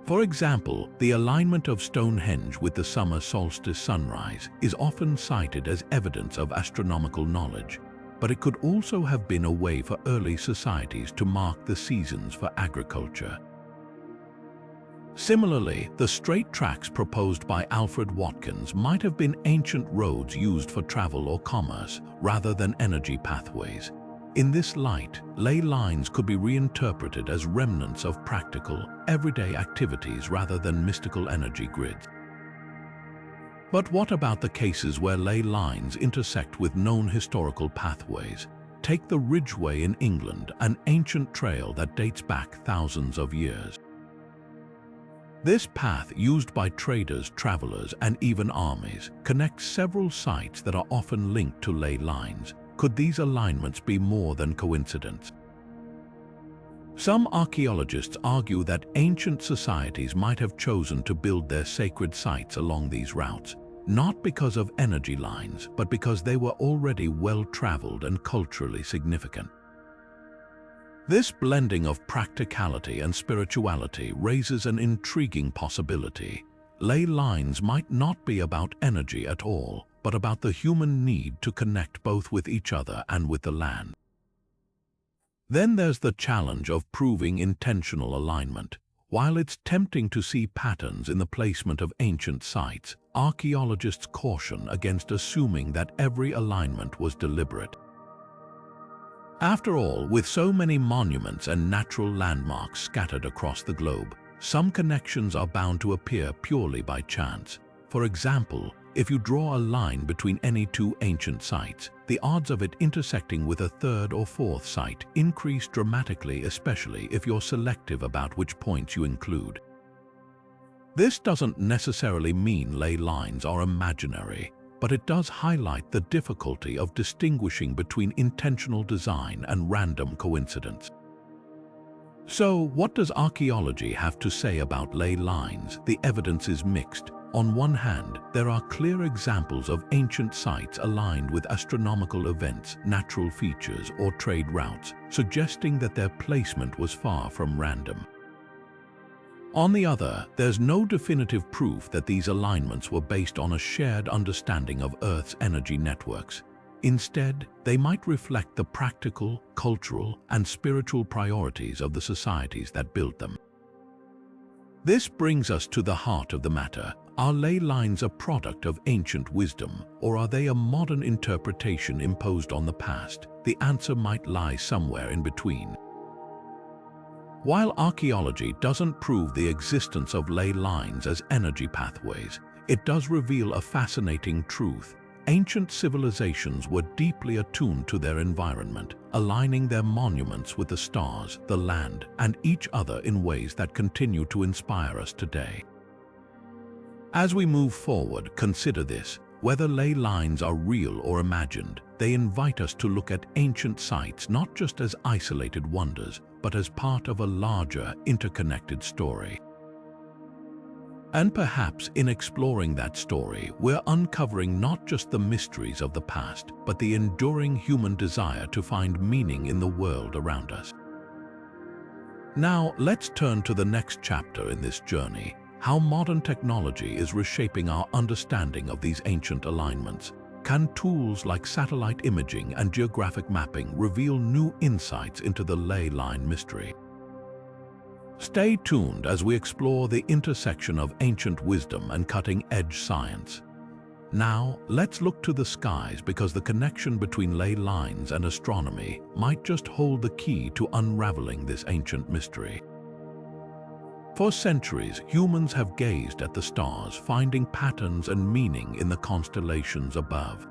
For example, the alignment of Stonehenge with the summer solstice sunrise is often cited as evidence of astronomical knowledge, but it could also have been a way for early societies to mark the seasons for agriculture. Similarly, the straight tracks proposed by Alfred Watkins might have been ancient roads used for travel or commerce, rather than energy pathways. In this light, ley lines could be reinterpreted as remnants of practical, everyday activities rather than mystical energy grids. But what about the cases where ley lines intersect with known historical pathways? Take the Ridgeway in England, an ancient trail that dates back thousands of years. This path, used by traders, travelers, and even armies, connects several sites that are often linked to ley lines. Could these alignments be more than coincidence? Some archaeologists argue that ancient societies might have chosen to build their sacred sites along these routes, not because of energy lines, but because they were already well-traveled and culturally significant. This blending of practicality and spirituality raises an intriguing possibility. Ley lines might not be about energy at all, but about the human need to connect both with each other and with the land. Then there's the challenge of proving intentional alignment. While it's tempting to see patterns in the placement of ancient sites, archaeologists caution against assuming that every alignment was deliberate. After all, with so many monuments and natural landmarks scattered across the globe, some connections are bound to appear purely by chance. For example, if you draw a line between any two ancient sites, the odds of it intersecting with a third or fourth site increase dramatically, especially if you're selective about which points you include. This doesn't necessarily mean ley lines are imaginary, but it does highlight the difficulty of distinguishing between intentional design and random coincidence. So, what does archaeology have to say about ley lines? The evidence is mixed. On one hand, there are clear examples of ancient sites aligned with astronomical events, natural features, or trade routes, suggesting that their placement was far from random. On the other, there's no definitive proof that these alignments were based on a shared understanding of Earth's energy networks. Instead, they might reflect the practical, cultural, and spiritual priorities of the societies that built them. This brings us to the heart of the matter. Are ley lines a product of ancient wisdom, or are they a modern interpretation imposed on the past? The answer might lie somewhere in between. While archaeology doesn't prove the existence of ley lines as energy pathways, it does reveal a fascinating truth. Ancient civilizations were deeply attuned to their environment, aligning their monuments with the stars, the land, and each other in ways that continue to inspire us today. As we move forward, consider this. Whether ley lines are real or imagined, they invite us to look at ancient sites not just as isolated wonders, but as part of a larger, interconnected story. And perhaps in exploring that story, we're uncovering not just the mysteries of the past, but the enduring human desire to find meaning in the world around us. Now, let's turn to the next chapter in this journey: how modern technology is reshaping our understanding of these ancient alignments. Can tools like satellite imaging and geographic mapping reveal new insights into the ley line mystery? Stay tuned as we explore the intersection of ancient wisdom and cutting-edge science. Now, let's look to the skies, because the connection between ley lines and astronomy might just hold the key to unraveling this ancient mystery. For centuries, humans have gazed at the stars, finding patterns and meaning in the constellations above.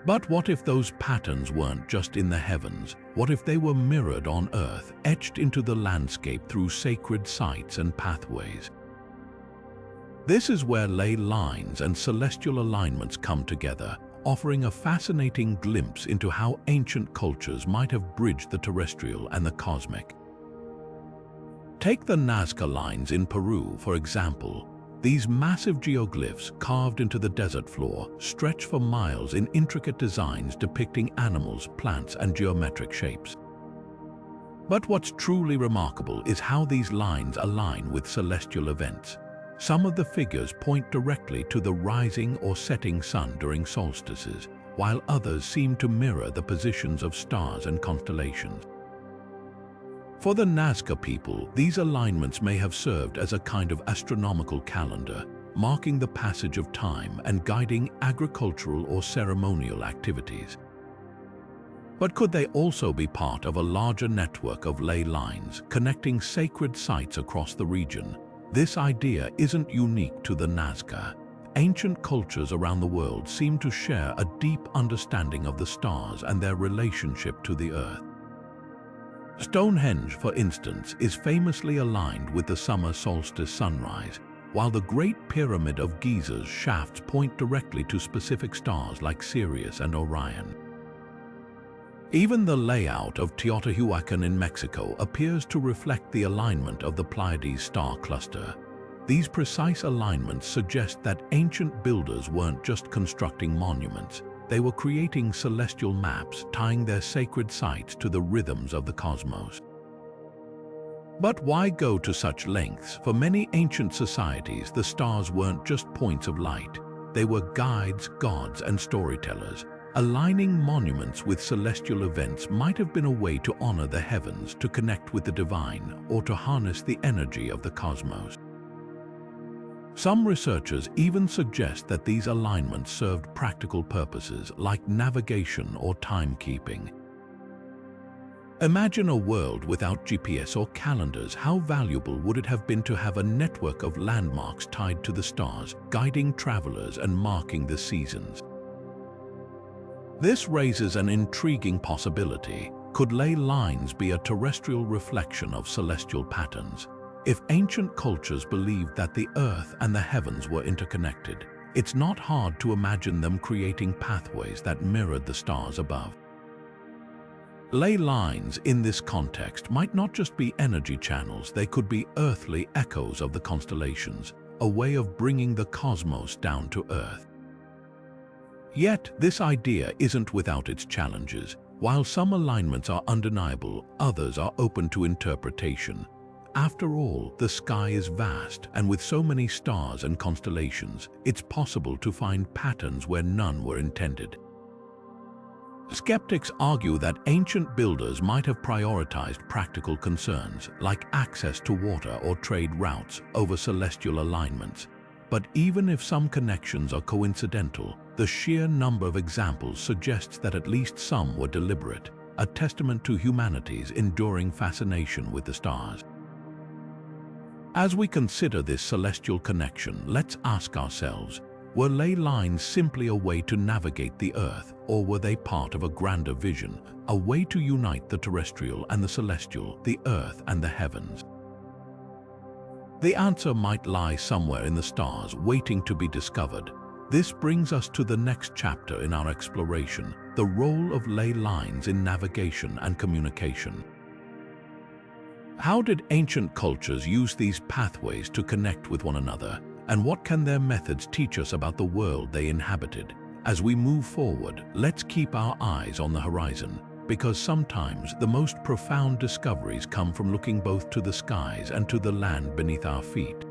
But what if those patterns weren't just in the heavens? What if they were mirrored on Earth, etched into the landscape through sacred sites and pathways? This is where ley lines and celestial alignments come together, offering a fascinating glimpse into how ancient cultures might have bridged the terrestrial and the cosmic. Take the Nazca lines in Peru, for example. These massive geoglyphs carved into the desert floor stretch for miles in intricate designs depicting animals, plants, and geometric shapes. But what's truly remarkable is how these lines align with celestial events. Some of the figures point directly to the rising or setting sun during solstices, while others seem to mirror the positions of stars and constellations. For the Nazca people, these alignments may have served as a kind of astronomical calendar, marking the passage of time and guiding agricultural or ceremonial activities. But could they also be part of a larger network of ley lines connecting sacred sites across the region? This idea isn't unique to the Nazca. Ancient cultures around the world seem to share a deep understanding of the stars and their relationship to the Earth. Stonehenge, for instance, is famously aligned with the summer solstice sunrise, while the Great Pyramid of Giza's shafts point directly to specific stars like Sirius and Orion. Even the layout of Teotihuacan in Mexico appears to reflect the alignment of the Pleiades star cluster. These precise alignments suggest that ancient builders weren't just constructing monuments. They were creating celestial maps, tying their sacred sites to the rhythms of the cosmos. But why go to such lengths? For many ancient societies, the stars weren't just points of light. They were guides, gods, and storytellers. Aligning monuments with celestial events might have been a way to honor the heavens, to connect with the divine, or to harness the energy of the cosmos. Some researchers even suggest that these alignments served practical purposes like navigation or timekeeping. Imagine a world without GPS or calendars. How valuable would it have been to have a network of landmarks tied to the stars, guiding travelers and marking the seasons? This raises an intriguing possibility. Could ley lines be a terrestrial reflection of celestial patterns? If ancient cultures believed that the earth and the heavens were interconnected, it's not hard to imagine them creating pathways that mirrored the stars above. Ley lines in this context might not just be energy channels, they could be earthly echoes of the constellations, a way of bringing the cosmos down to earth. Yet, this idea isn't without its challenges. While some alignments are undeniable, others are open to interpretation. After all, the sky is vast, and with so many stars and constellations, it's possible to find patterns where none were intended. Skeptics argue that ancient builders might have prioritized practical concerns, like access to water or trade routes, over celestial alignments. But even if some connections are coincidental, the sheer number of examples suggests that at least some were deliberate, a testament to humanity's enduring fascination with the stars. As we consider this celestial connection, let's ask ourselves, were ley lines simply a way to navigate the earth, or were they part of a grander vision, a way to unite the terrestrial and the celestial, the earth and the heavens? The answer might lie somewhere in the stars, waiting to be discovered. This brings us to the next chapter in our exploration, the role of ley lines in navigation and communication. How did ancient cultures use these pathways to connect with one another, and what can their methods teach us about the world they inhabited? As we move forward, let's keep our eyes on the horizon, because sometimes the most profound discoveries come from looking both to the skies and to the land beneath our feet.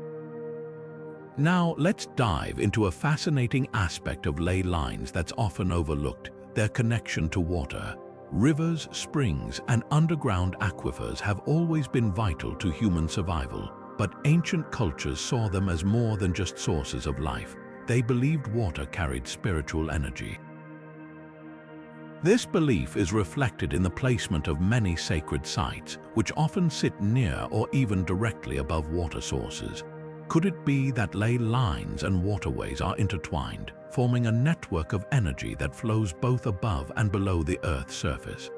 Now, let's dive into a fascinating aspect of ley lines that's often overlooked: their connection to water. Rivers, springs, and underground aquifers have always been vital to human survival, but ancient cultures saw them as more than just sources of life. They believed water carried spiritual energy. This belief is reflected in the placement of many sacred sites, which often sit near or even directly above water sources. Could it be that ley lines and waterways are intertwined, forming a network of energy that flows both above and below the Earth's surface?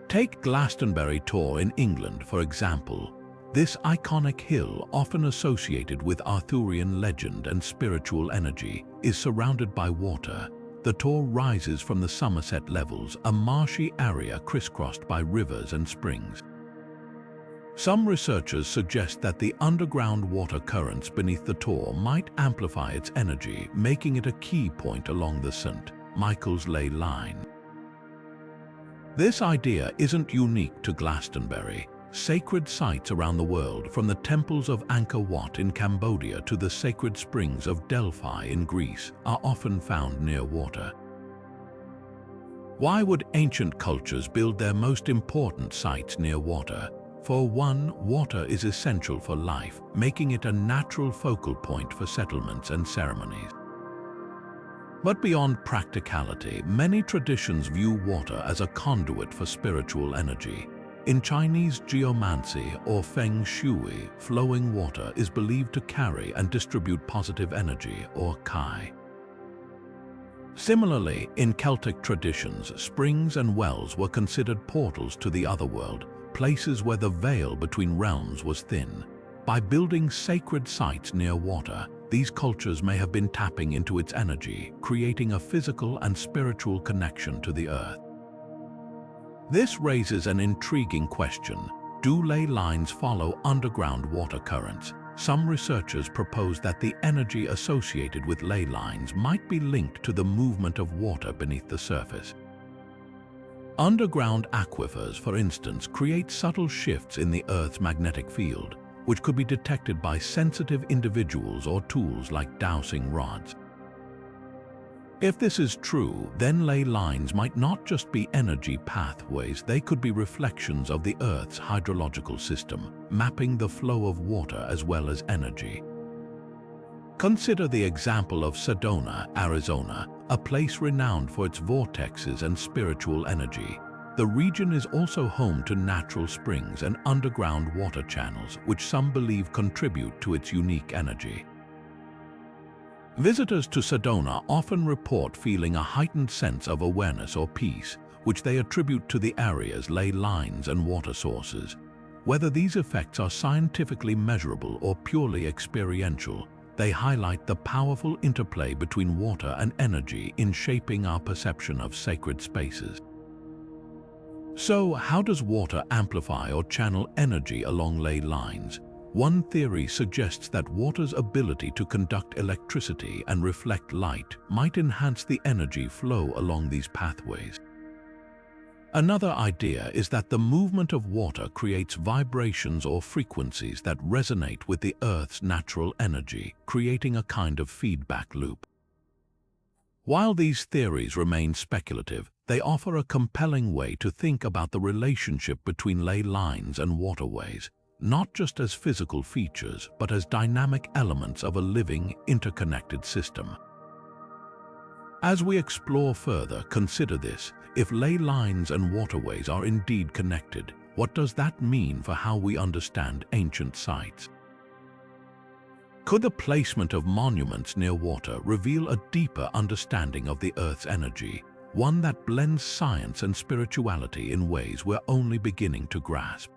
Take Glastonbury Tor in England, for example. This iconic hill, often associated with Arthurian legend and spiritual energy, is surrounded by water. The Tor rises from the Somerset Levels, a marshy area crisscrossed by rivers and springs. Some researchers suggest that the underground water currents beneath the Tor might amplify its energy, making it a key point along the St. Michael's Ley Line. This idea isn't unique to Glastonbury. Sacred sites around the world, from the temples of Angkor Wat in Cambodia to the sacred springs of Delphi in Greece, are often found near water. Why would ancient cultures build their most important sites near water? For one, water is essential for life, making it a natural focal point for settlements and ceremonies. But beyond practicality, many traditions view water as a conduit for spiritual energy. In Chinese geomancy or feng shui, flowing water is believed to carry and distribute positive energy, or kai. Similarly, in Celtic traditions, springs and wells were considered portals to the otherworld, places where the veil between realms was thin. By building sacred sites near water, these cultures may have been tapping into its energy, creating a physical and spiritual connection to the earth. This raises an intriguing question. Do ley lines follow underground water currents? Some researchers propose that the energy associated with ley lines might be linked to the movement of water beneath the surface. Underground aquifers, for instance, create subtle shifts in the Earth's magnetic field, which could be detected by sensitive individuals or tools like dowsing rods. If this is true, then ley lines might not just be energy pathways, they could be reflections of the Earth's hydrological system, mapping the flow of water as well as energy. Consider the example of Sedona, Arizona, a place renowned for its vortexes and spiritual energy. The region is also home to natural springs and underground water channels, which some believe contribute to its unique energy. Visitors to Sedona often report feeling a heightened sense of awareness or peace, which they attribute to the area's ley lines and water sources. Whether these effects are scientifically measurable or purely experiential, they highlight the powerful interplay between water and energy in shaping our perception of sacred spaces. So, how does water amplify or channel energy along ley lines? One theory suggests that water's ability to conduct electricity and reflect light might enhance the energy flow along these pathways. Another idea is that the movement of water creates vibrations or frequencies that resonate with the Earth's natural energy, creating a kind of feedback loop. While these theories remain speculative, they offer a compelling way to think about the relationship between ley lines and waterways, not just as physical features, but as dynamic elements of a living, interconnected system. As we explore further, consider this: if ley lines and waterways are indeed connected, what does that mean for how we understand ancient sites? Could the placement of monuments near water reveal a deeper understanding of the Earth's energy, one that blends science and spirituality in ways we're only beginning to grasp?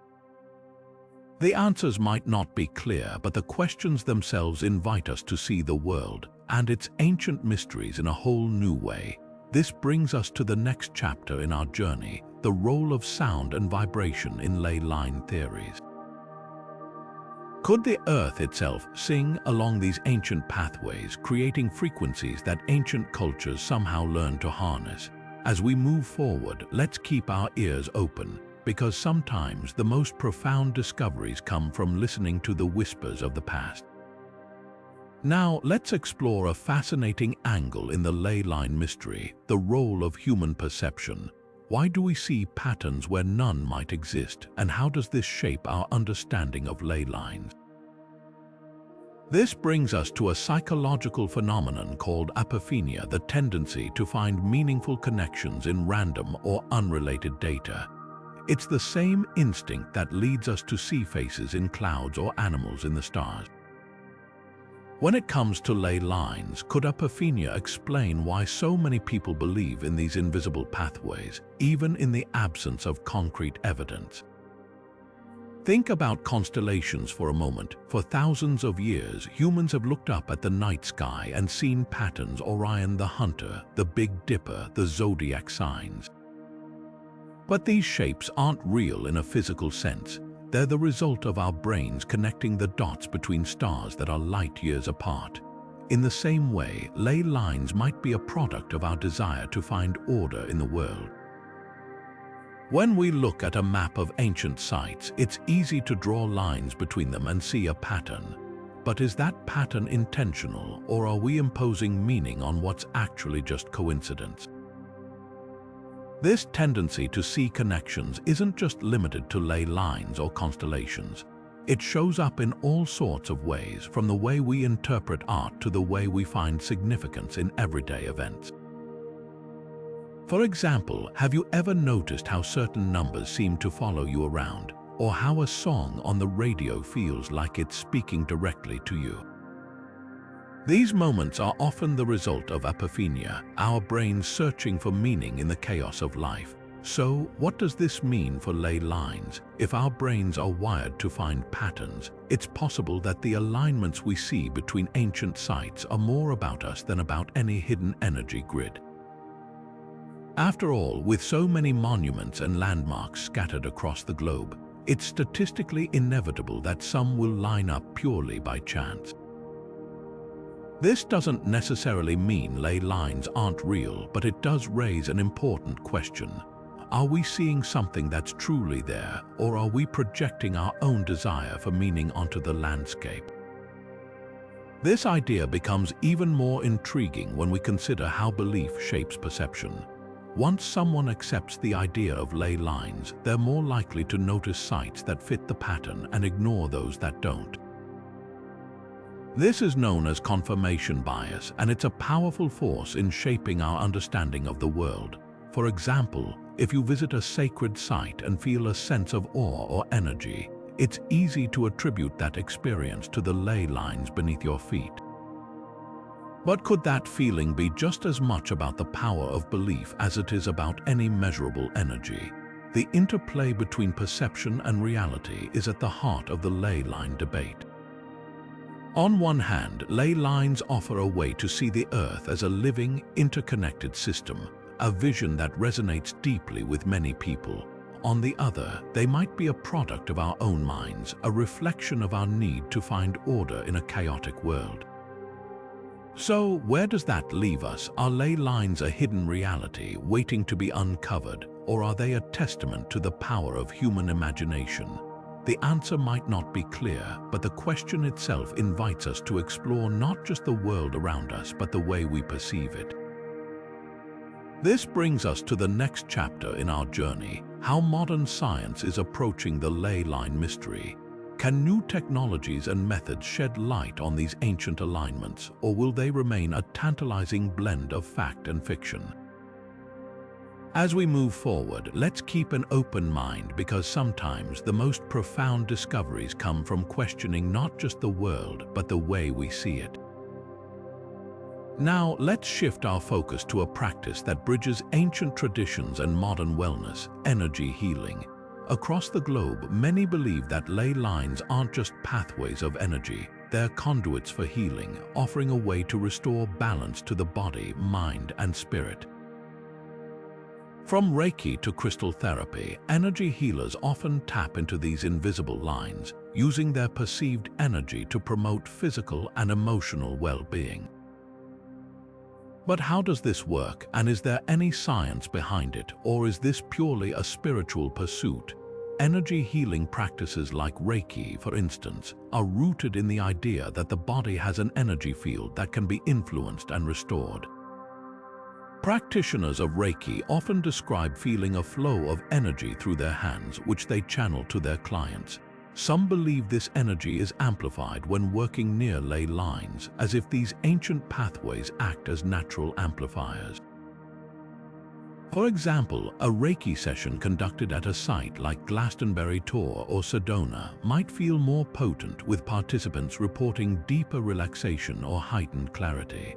The answers might not be clear, but the questions themselves invite us to see the world and its ancient mysteries in a whole new way. This brings us to the next chapter in our journey: the role of sound and vibration in ley line theories. Could the Earth itself sing along these ancient pathways, creating frequencies that ancient cultures somehow learned to harness? As we move forward, let's keep our ears open, because sometimes the most profound discoveries come from listening to the whispers of the past. Now, let's explore a fascinating angle in the ley line mystery: the role of human perception. Why do we see patterns where none might exist, and how does this shape our understanding of ley lines? This brings us to a psychological phenomenon called apophenia, the tendency to find meaningful connections in random or unrelated data. It's the same instinct that leads us to see faces in clouds or animals in the stars. When it comes to ley lines, could apophenia explain why so many people believe in these invisible pathways, even in the absence of concrete evidence? Think about constellations for a moment. For thousands of years, humans have looked up at the night sky and seen patterns: Orion the Hunter, the Big Dipper, the zodiac signs. But these shapes aren't real in a physical sense. They're the result of our brains connecting the dots between stars that are light years apart. In the same way, ley lines might be a product of our desire to find order in the world. When we look at a map of ancient sites, it's easy to draw lines between them and see a pattern. But is that pattern intentional, or are we imposing meaning on what's actually just coincidence? This tendency to see connections isn't just limited to ley lines or constellations. It shows up in all sorts of ways, from the way we interpret art to the way we find significance in everyday events. For example, have you ever noticed how certain numbers seem to follow you around, or how a song on the radio feels like it's speaking directly to you? These moments are often the result of apophenia, our brains searching for meaning in the chaos of life. So, what does this mean for ley lines? If our brains are wired to find patterns, it's possible that the alignments we see between ancient sites are more about us than about any hidden energy grid. After all, with so many monuments and landmarks scattered across the globe, it's statistically inevitable that some will line up purely by chance. This doesn't necessarily mean ley lines aren't real, but it does raise an important question. Are we seeing something that's truly there, or are we projecting our own desire for meaning onto the landscape? This idea becomes even more intriguing when we consider how belief shapes perception. Once someone accepts the idea of ley lines, they're more likely to notice sites that fit the pattern and ignore those that don't. This is known as confirmation bias, and it's a powerful force in shaping our understanding of the world. For example, if you visit a sacred site and feel a sense of awe or energy, it's easy to attribute that experience to the ley lines beneath your feet. But could that feeling be just as much about the power of belief as it is about any measurable energy? The interplay between perception and reality is at the heart of the ley line debate. On one hand, ley lines offer a way to see the Earth as a living, interconnected system, a vision that resonates deeply with many people. On the other, they might be a product of our own minds, a reflection of our need to find order in a chaotic world. So, where does that leave us? Are ley lines a hidden reality waiting to be uncovered, or are they a testament to the power of human imagination? The answer might not be clear, but the question itself invites us to explore not just the world around us, but the way we perceive it. This brings us to the next chapter in our journey: how modern science is approaching the ley line mystery. Can new technologies and methods shed light on these ancient alignments, or will they remain a tantalizing blend of fact and fiction? As we move forward, let's keep an open mind, because sometimes the most profound discoveries come from questioning not just the world, but the way we see it. Now, let's shift our focus to a practice that bridges ancient traditions and modern wellness: energy healing. Across the globe, many believe that ley lines aren't just pathways of energy, they're conduits for healing, offering a way to restore balance to the body, mind, and spirit. From Reiki to crystal therapy, energy healers often tap into these invisible lines, using their perceived energy to promote physical and emotional well-being. But how does this work, and is there any science behind it, or is this purely a spiritual pursuit? Energy healing practices like Reiki, for instance, are rooted in the idea that the body has an energy field that can be influenced and restored. Practitioners of Reiki often describe feeling a flow of energy through their hands, which they channel to their clients. Some believe this energy is amplified when working near ley lines, as if these ancient pathways act as natural amplifiers. For example, a Reiki session conducted at a site like Glastonbury Tor or Sedona might feel more potent, with participants reporting deeper relaxation or heightened clarity.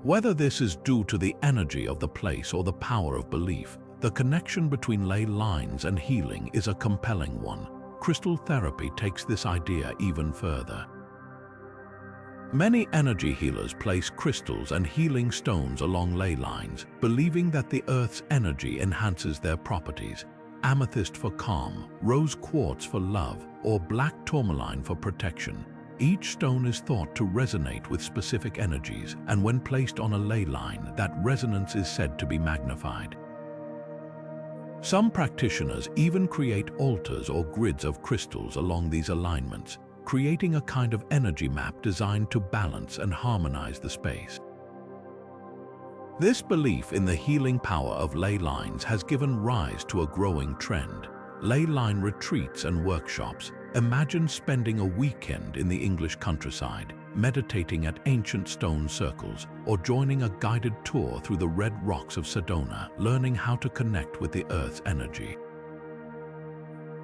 Whether this is due to the energy of the place or the power of belief, the connection between ley lines and healing is a compelling one. Crystal therapy takes this idea even further. Many energy healers place crystals and healing stones along ley lines, believing that the Earth's energy enhances their properties. Amethyst for calm, rose quartz for love, or black tourmaline for protection. Each stone is thought to resonate with specific energies, and when placed on a ley line, that resonance is said to be magnified. Some practitioners even create altars or grids of crystals along these alignments, creating a kind of energy map designed to balance and harmonize the space. This belief in the healing power of ley lines has given rise to a growing trend: ley line retreats and workshops. Imagine spending a weekend in the English countryside, meditating at ancient stone circles, or joining a guided tour through the red rocks of Sedona, learning how to connect with the Earth's energy.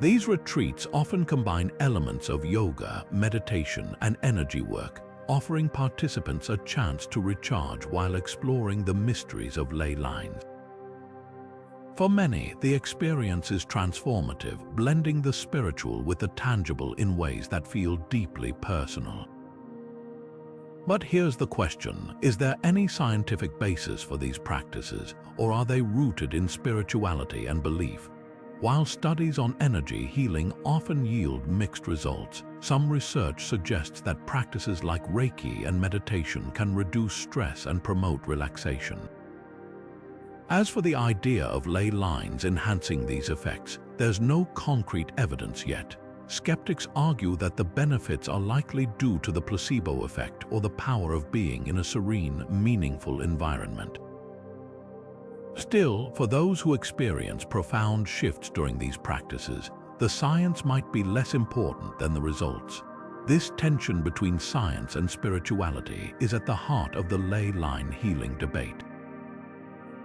These retreats often combine elements of yoga, meditation, and energy work, offering participants a chance to recharge while exploring the mysteries of ley lines. For many, the experience is transformative, blending the spiritual with the tangible in ways that feel deeply personal. But here's the question: is there any scientific basis for these practices, or are they rooted in spirituality and belief? While studies on energy healing often yield mixed results, some research suggests that practices like Reiki and meditation can reduce stress and promote relaxation. As for the idea of ley lines enhancing these effects, there's no concrete evidence yet. skeptics argue that the benefits are likely due to the placebo effect or the power of being in a serene, meaningful environment. Still, for those who experience profound shifts during these practices, the science might be less important than the results. This tension between science and spirituality is at the heart of the ley line healing debate.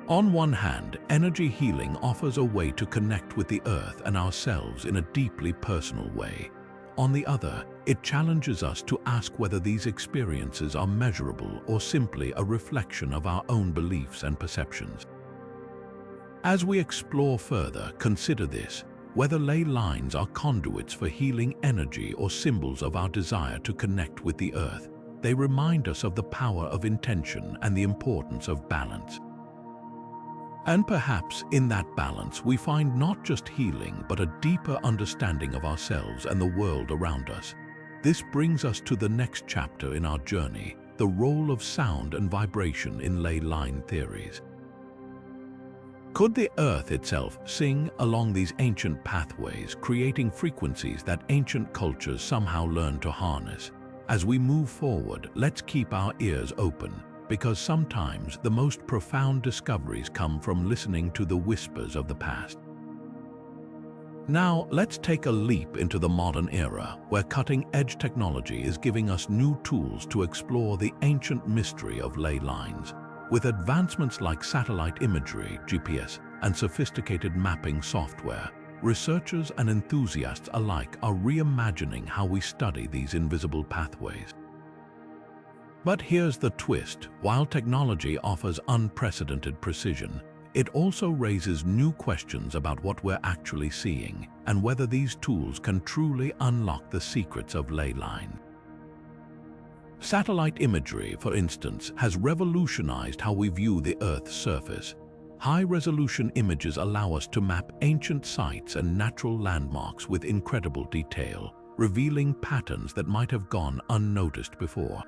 On one hand, energy healing offers a way to connect with the earth and ourselves in a deeply personal way. On the other, it challenges us to ask whether these experiences are measurable or simply a reflection of our own beliefs and perceptions. As we explore further, consider this: whether ley lines are conduits for healing energy or symbols of our desire to connect with the earth. They remind us of the power of intention and the importance of balance. And perhaps in that balance we find not just healing but a deeper understanding of ourselves and the world around us. This brings us to the next chapter in our journey: the role of sound and vibration in ley line theories. Could the earth itself sing along these ancient pathways, creating frequencies that ancient cultures somehow learned to harness? As we move forward, let's keep our ears open, because sometimes the most profound discoveries come from listening to the whispers of the past. Now, let's take a leap into the modern era, where cutting-edge technology is giving us new tools to explore the ancient mystery of ley lines. With advancements like satellite imagery, GPS, and sophisticated mapping software, researchers and enthusiasts alike are reimagining how we study these invisible pathways. But here's the twist: while technology offers unprecedented precision, it also raises new questions about what we're actually seeing and whether these tools can truly unlock the secrets of ley lines. Satellite imagery, for instance, has revolutionized how we view the Earth's surface. High-resolution images allow us to map ancient sites and natural landmarks with incredible detail, revealing patterns that might have gone unnoticed before.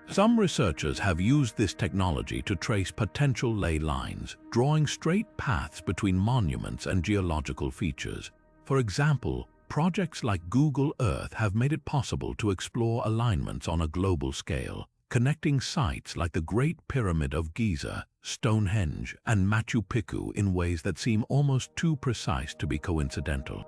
Some researchers have used this technology to trace potential ley lines, drawing straight paths between monuments and geological features. For example, projects like Google Earth have made it possible to explore alignments on a global scale, connecting sites like the Great Pyramid of Giza, Stonehenge, and Machu Picchu in ways that seem almost too precise to be coincidental.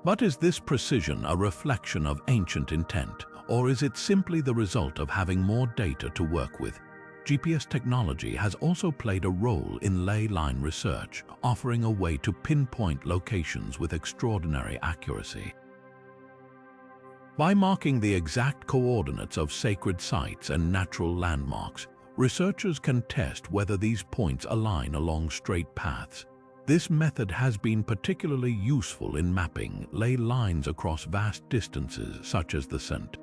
But is this precision a reflection of ancient intent, or is it simply the result of having more data to work with? GPS technology has also played a role in ley line research, offering a way to pinpoint locations with extraordinary accuracy. By marking the exact coordinates of sacred sites and natural landmarks, researchers can test whether these points align along straight paths. This method has been particularly useful in mapping ley lines across vast distances, such as the St.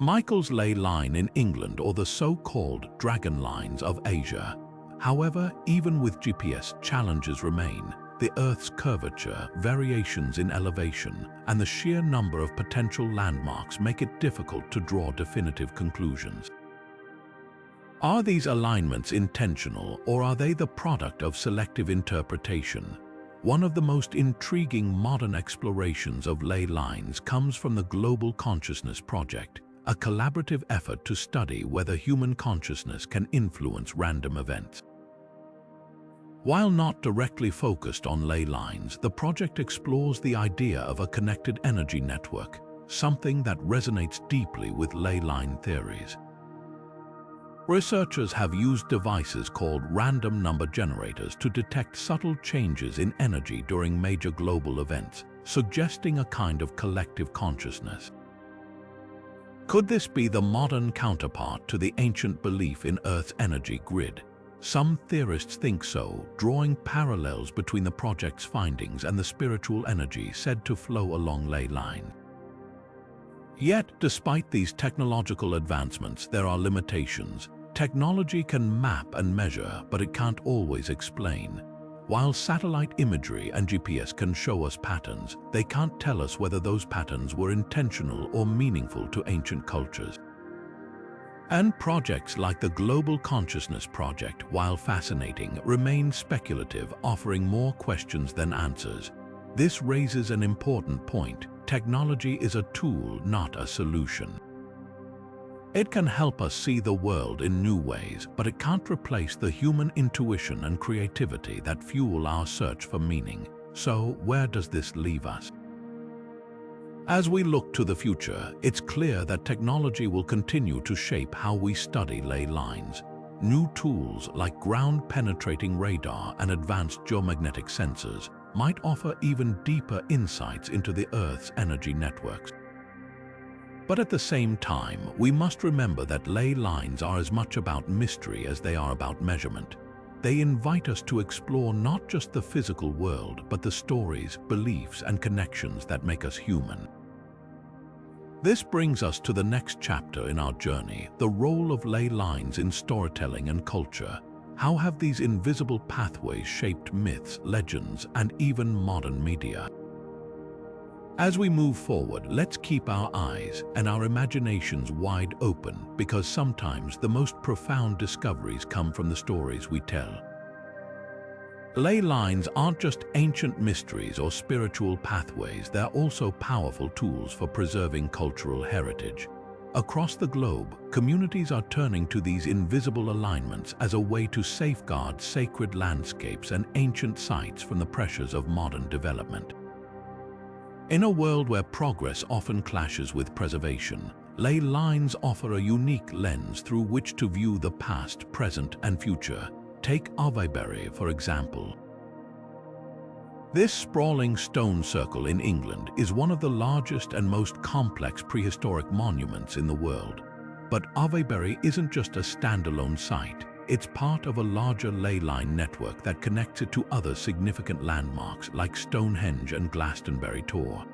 Michael's Ley Line in England or the so-called Dragon Lines of Asia. However, even with GPS, challenges remain. The Earth's curvature, variations in elevation, and the sheer number of potential landmarks make it difficult to draw definitive conclusions. Are these alignments intentional, or are they the product of selective interpretation? One of the most intriguing modern explorations of ley lines comes from the Global Consciousness Project, a collaborative effort to study whether human consciousness can influence random events. While not directly focused on ley lines, the project explores the idea of a connected energy network, something that resonates deeply with ley line theories. Researchers have used devices called random number generators to detect subtle changes in energy during major global events, suggesting a kind of collective consciousness. Could this be the modern counterpart to the ancient belief in Earth's energy grid? Some theorists think so, drawing parallels between the project's findings and the spiritual energy said to flow along ley lines. Yet, despite these technological advancements, there are limitations. Technology can map and measure, but it can't always explain. While satellite imagery and GPS can show us patterns, they can't tell us whether those patterns were intentional or meaningful to ancient cultures. And projects like the Global Consciousness Project, while fascinating, remain speculative, offering more questions than answers. This raises an important point. Technology is a tool, not a solution. It can help us see the world in new ways, but it can't replace the human intuition and creativity that fuel our search for meaning. So, where does this leave us? As we look to the future, it's clear that technology will continue to shape how we study ley lines. New tools like ground-penetrating radar and advanced geomagnetic sensors might offer even deeper insights into the Earth's energy networks. But at the same time, we must remember that ley lines are as much about mystery as they are about measurement. They invite us to explore not just the physical world, but the stories, beliefs, and connections that make us human. This brings us to the next chapter in our journey, the role of ley lines in storytelling and culture. How have these invisible pathways shaped myths, legends, and even modern media? As we move forward, let's keep our eyes and our imaginations wide open, because sometimes the most profound discoveries come from the stories we tell. Ley lines aren't just ancient mysteries or spiritual pathways, they're also powerful tools for preserving cultural heritage. Across the globe, communities are turning to these invisible alignments as a way to safeguard sacred landscapes and ancient sites from the pressures of modern development. In a world where progress often clashes with preservation, ley lines offer a unique lens through which to view the past, present, and future. Take Avebury, for example. This sprawling stone circle in England is one of the largest and most complex prehistoric monuments in the world. But Avebury isn't just a standalone site. It's part of a larger ley line network that connects it to other significant landmarks like Stonehenge and Glastonbury Tor.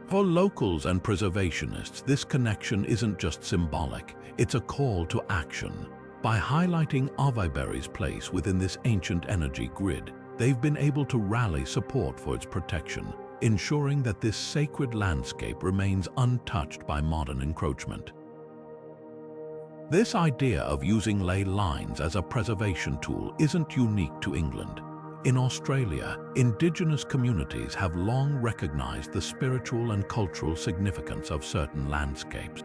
For locals and preservationists, this connection isn't just symbolic, it's a call to action. By highlighting Avebury's place within this ancient energy grid, they've been able to rally support for its protection, ensuring that this sacred landscape remains untouched by modern encroachment. This idea of using ley lines as a preservation tool isn't unique to England. In Australia, Indigenous communities have long recognized the spiritual and cultural significance of certain landscapes.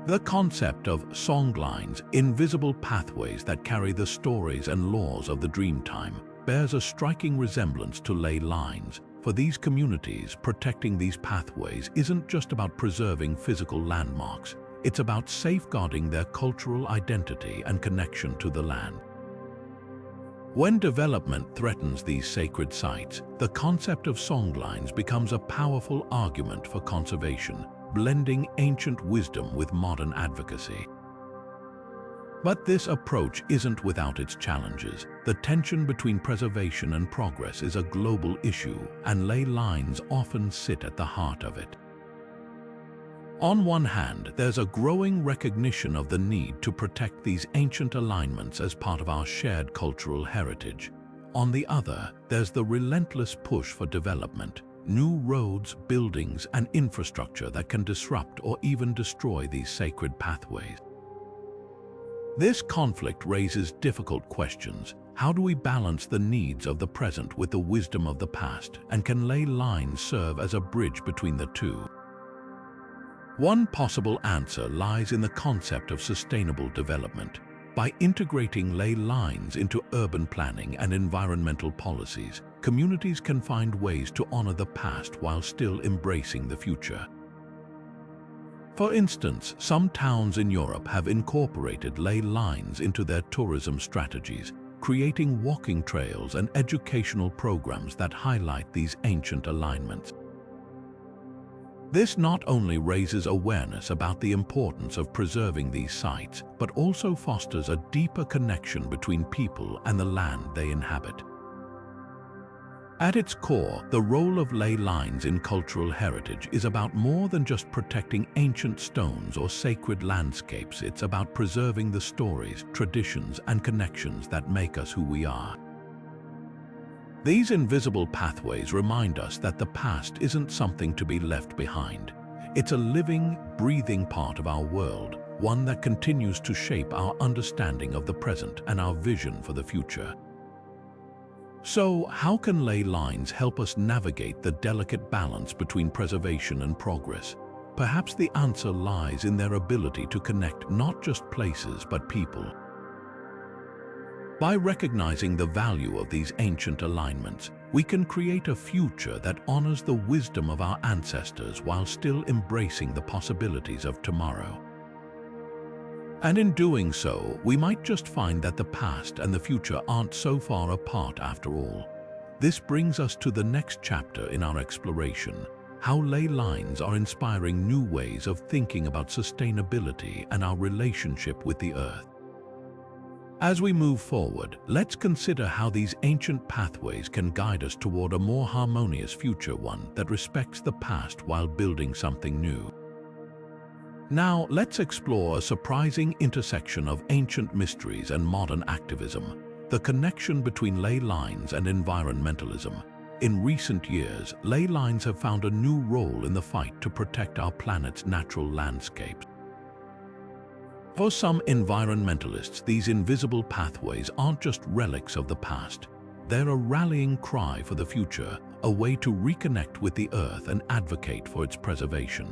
The concept of songlines, invisible pathways that carry the stories and laws of the Dreamtime, bears a striking resemblance to ley lines. For these communities, protecting these pathways isn't just about preserving physical landmarks, it's about safeguarding their cultural identity and connection to the land. When development threatens these sacred sites, the concept of songlines becomes a powerful argument for conservation, blending ancient wisdom with modern advocacy. But this approach isn't without its challenges. The tension between preservation and progress is a global issue, and ley lines often sit at the heart of it. On one hand, there's a growing recognition of the need to protect these ancient alignments as part of our shared cultural heritage. On the other, there's the relentless push for development, new roads, buildings, and infrastructure that can disrupt or even destroy these sacred pathways. This conflict raises difficult questions. How do we balance the needs of the present with the wisdom of the past, and can ley lines serve as a bridge between the two? One possible answer lies in the concept of sustainable development. By integrating ley lines into urban planning and environmental policies, communities can find ways to honor the past while still embracing the future. For instance, some towns in Europe have incorporated ley lines into their tourism strategies, creating walking trails and educational programs that highlight these ancient alignments. This not only raises awareness about the importance of preserving these sites, but also fosters a deeper connection between people and the land they inhabit. At its core, the role of ley lines in cultural heritage is about more than just protecting ancient stones or sacred landscapes. It's about preserving the stories, traditions, and connections that make us who we are. These invisible pathways remind us that the past isn't something to be left behind. It's a living, breathing part of our world, one that continues to shape our understanding of the present and our vision for the future. So, how can ley lines help us navigate the delicate balance between preservation and progress? Perhaps the answer lies in their ability to connect not just places but people. By recognizing the value of these ancient alignments, we can create a future that honors the wisdom of our ancestors while still embracing the possibilities of tomorrow. And in doing so, we might just find that the past and the future aren't so far apart after all. This brings us to the next chapter in our exploration: how ley lines are inspiring new ways of thinking about sustainability and our relationship with the earth. As we move forward, let's consider how these ancient pathways can guide us toward a more harmonious future, one that respects the past while building something new. Now, let's explore a surprising intersection of ancient mysteries and modern activism: the connection between ley lines and environmentalism. In recent years, ley lines have found a new role in the fight to protect our planet's natural landscapes. For some environmentalists, these invisible pathways aren't just relics of the past. They're a rallying cry for the future, a way to reconnect with the earth and advocate for its preservation.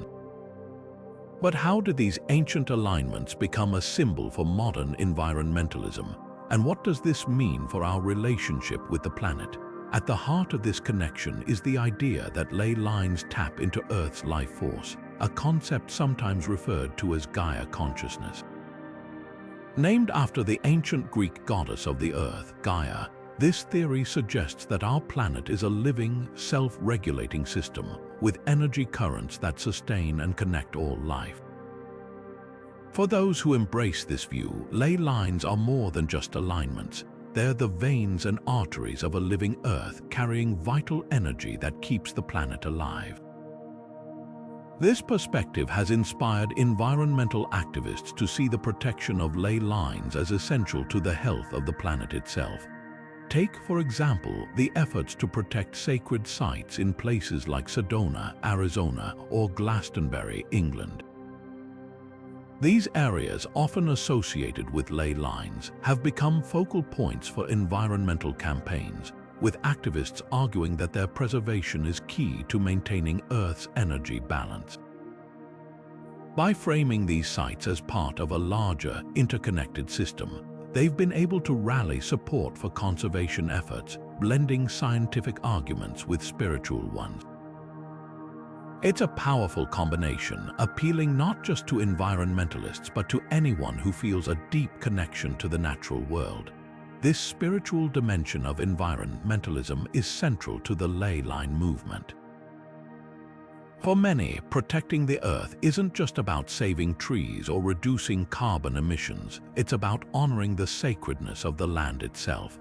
But how did these ancient alignments become a symbol for modern environmentalism? And what does this mean for our relationship with the planet? At the heart of this connection is the idea that ley lines tap into Earth's life force, a concept sometimes referred to as Gaia consciousness. Named after the ancient Greek goddess of the earth, Gaia, this theory suggests that our planet is a living, self-regulating system with energy currents that sustain and connect all life. For those who embrace this view, ley lines are more than just alignments. They're the veins and arteries of a living earth carrying vital energy that keeps the planet alive. This perspective has inspired environmental activists to see the protection of ley lines as essential to the health of the planet itself. Take, for example, the efforts to protect sacred sites in places like Sedona, Arizona, or Glastonbury, England. These areas, often associated with ley lines, have become focal points for environmental campaigns, with activists arguing that their preservation is key to maintaining Earth's energy balance. By framing these sites as part of a larger, interconnected system, they've been able to rally support for conservation efforts, blending scientific arguments with spiritual ones. It's a powerful combination, appealing not just to environmentalists but to anyone who feels a deep connection to the natural world. This spiritual dimension of environmentalism is central to the ley line movement. For many, protecting the earth isn't just about saving trees or reducing carbon emissions. It's about honoring the sacredness of the land itself.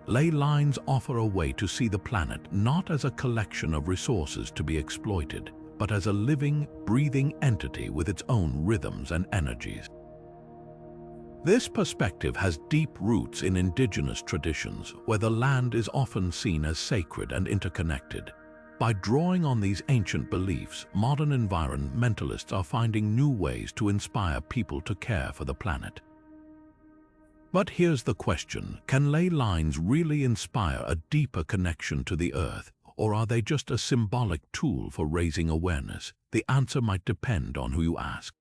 Ley lines offer a way to see the planet not as a collection of resources to be exploited, but as a living, breathing entity with its own rhythms and energies. This perspective has deep roots in indigenous traditions, where the land is often seen as sacred and interconnected. By drawing on these ancient beliefs, modern environmentalists are finding new ways to inspire people to care for the planet. But here's the question: can ley lines really inspire a deeper connection to the earth, or are they just a symbolic tool for raising awareness? The answer might depend on who you ask.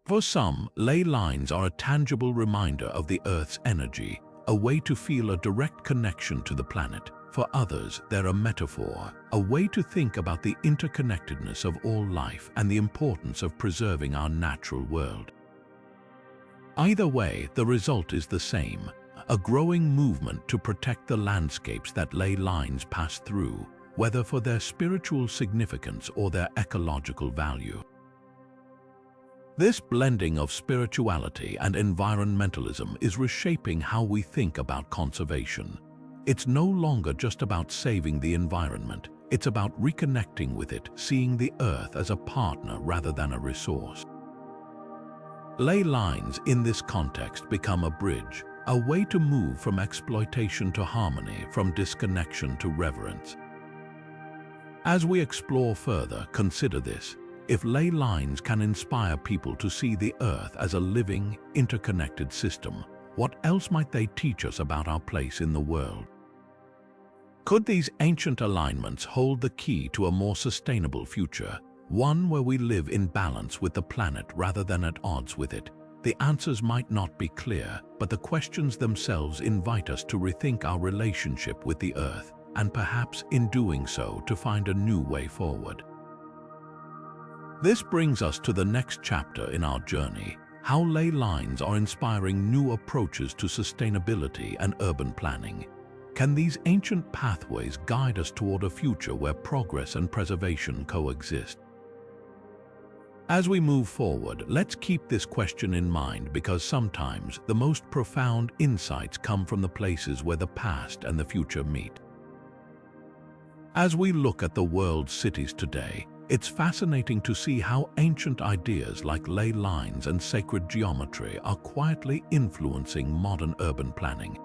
For some, ley lines are a tangible reminder of the Earth's energy, a way to feel a direct connection to the planet. For others, they're a metaphor, a way to think about the interconnectedness of all life and the importance of preserving our natural world. Either way, the result is the same: a growing movement to protect the landscapes that ley lines pass through, whether for their spiritual significance or their ecological value. This blending of spirituality and environmentalism is reshaping how we think about conservation. It's no longer just about saving the environment. It's about reconnecting with it, seeing the earth as a partner rather than a resource. Ley lines in this context become a bridge, a way to move from exploitation to harmony, from disconnection to reverence. As we explore further, consider this: if ley lines can inspire people to see the earth as a living, interconnected system, what else might they teach us about our place in the world? Could these ancient alignments hold the key to a more sustainable future, one where we live in balance with the planet rather than at odds with it? The answers might not be clear, but the questions themselves invite us to rethink our relationship with the Earth, and perhaps in doing so to find a new way forward. This brings us to the next chapter in our journey: how ley lines are inspiring new approaches to sustainability and urban planning. Can these ancient pathways guide us toward a future where progress and preservation coexist? As we move forward, let's keep this question in mind, because sometimes the most profound insights come from the places where the past and the future meet. As we look at the world's cities today, it's fascinating to see how ancient ideas like ley lines and sacred geometry are quietly influencing modern urban planning.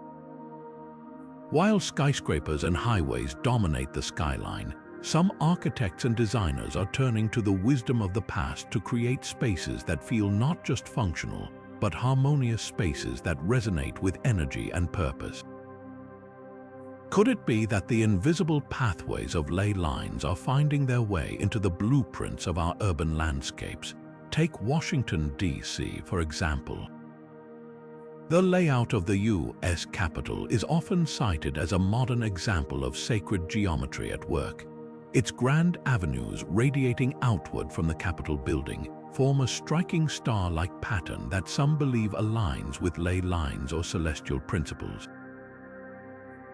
While skyscrapers and highways dominate the skyline, some architects and designers are turning to the wisdom of the past to create spaces that feel not just functional, but harmonious spaces that resonate with energy and purpose. Could it be that the invisible pathways of ley lines are finding their way into the blueprints of our urban landscapes? Take Washington, D.C., for example. The layout of the U.S. Capitol is often cited as a modern example of sacred geometry at work. Its grand avenues radiating outward from the Capitol building form a striking star-like pattern that some believe aligns with ley lines or celestial principles.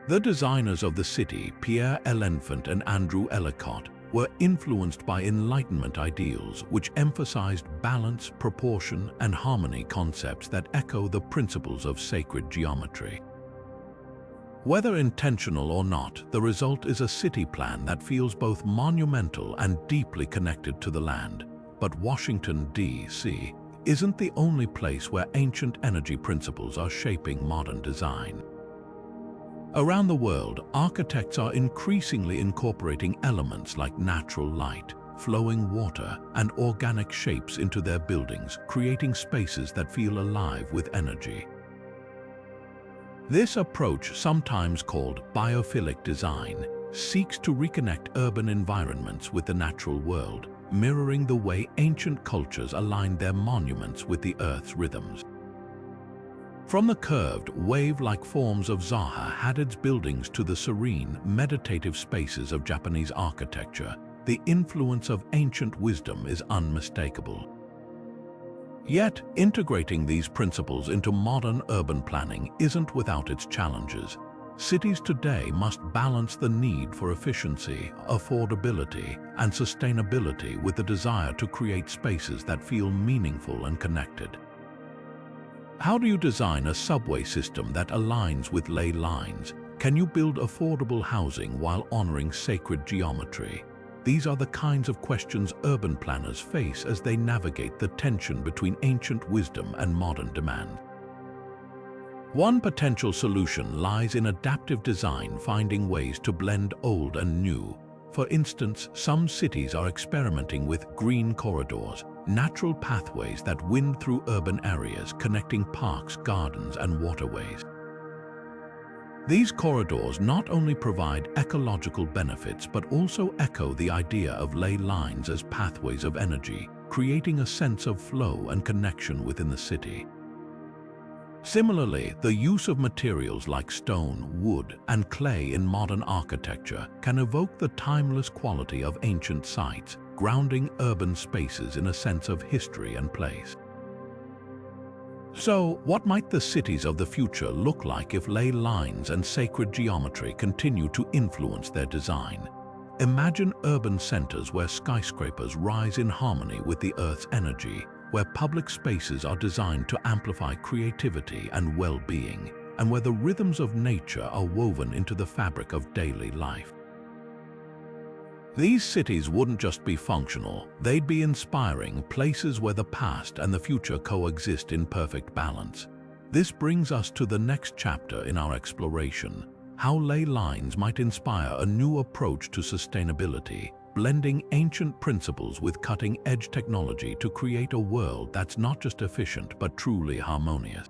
The designers of the city, Pierre L'Enfant and Andrew Ellicott, were influenced by Enlightenment ideals which emphasized balance, proportion, and harmony, concepts that echo the principles of sacred geometry. Whether intentional or not, the result is a city plan that feels both monumental and deeply connected to the land. But Washington, D.C. isn't the only place where ancient energy principles are shaping modern design. Around the world, architects are increasingly incorporating elements like natural light, flowing water, and organic shapes into their buildings, creating spaces that feel alive with energy. This approach, sometimes called biophilic design, seeks to reconnect urban environments with the natural world, mirroring the way ancient cultures aligned their monuments with the Earth's rhythms. From the curved, wave-like forms of Zaha Hadid's buildings to the serene, meditative spaces of Japanese architecture, the influence of ancient wisdom is unmistakable. Yet, integrating these principles into modern urban planning isn't without its challenges. Cities today must balance the need for efficiency, affordability, and sustainability with the desire to create spaces that feel meaningful and connected. How do you design a subway system that aligns with ley lines? Can you build affordable housing while honoring sacred geometry? These are the kinds of questions urban planners face as they navigate the tension between ancient wisdom and modern demand. One potential solution lies in adaptive design, finding ways to blend old and new. For instance, some cities are experimenting with green corridors, natural pathways that wind through urban areas, connecting parks, gardens, and waterways. These corridors not only provide ecological benefits but also echo the idea of ley lines as pathways of energy, creating a sense of flow and connection within the city. Similarly, the use of materials like stone, wood, and clay in modern architecture can evoke the timeless quality of ancient sites, grounding urban spaces in a sense of history and place. So, what might the cities of the future look like if ley lines and sacred geometry continue to influence their design? Imagine urban centers where skyscrapers rise in harmony with the Earth's energy, where public spaces are designed to amplify creativity and well-being, and where the rhythms of nature are woven into the fabric of daily life. These cities wouldn't just be functional, they'd be inspiring, places where the past and the future coexist in perfect balance. This brings us to the next chapter in our exploration: how ley lines might inspire a new approach to sustainability, blending ancient principles with cutting-edge technology to create a world that's not just efficient but truly harmonious.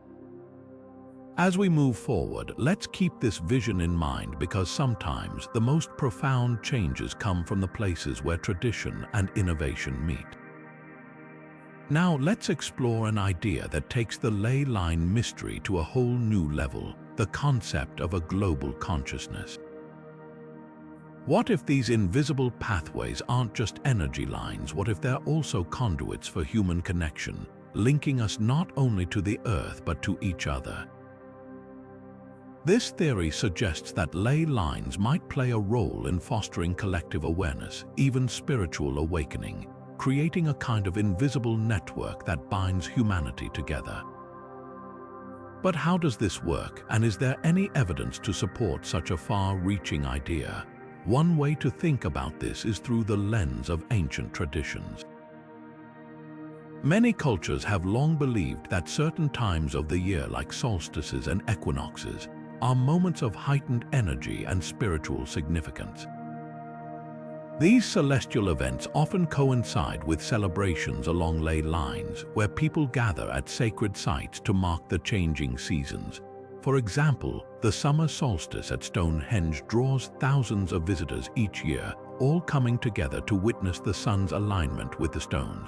As we move forward, let's keep this vision in mind because sometimes the most profound changes come from the places where tradition and innovation meet. Now let's explore an idea that takes the ley line mystery to a whole new level, the concept of a global consciousness. What if these invisible pathways aren't just energy lines? What if they're also conduits for human connection, linking us not only to the earth but to each other? This theory suggests that ley lines might play a role in fostering collective awareness, even spiritual awakening, creating a kind of invisible network that binds humanity together. But how does this work, and is there any evidence to support such a far-reaching idea? One way to think about this is through the lens of ancient traditions. Many cultures have long believed that certain times of the year, like solstices and equinoxes, are moments of heightened energy and spiritual significance. These celestial events often coincide with celebrations along ley lines, where people gather at sacred sites to mark the changing seasons. For example, the summer solstice at Stonehenge draws thousands of visitors each year, all coming together to witness the sun's alignment with the stones.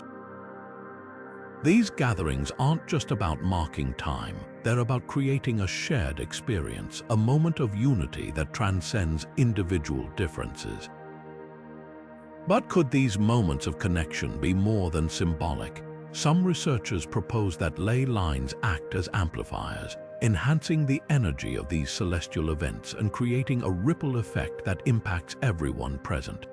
These gatherings aren't just about marking time, they're about creating a shared experience, a moment of unity that transcends individual differences. But could these moments of connection be more than symbolic? Some researchers propose that ley lines act as amplifiers, enhancing the energy of these celestial events and creating a ripple effect that impacts everyone present.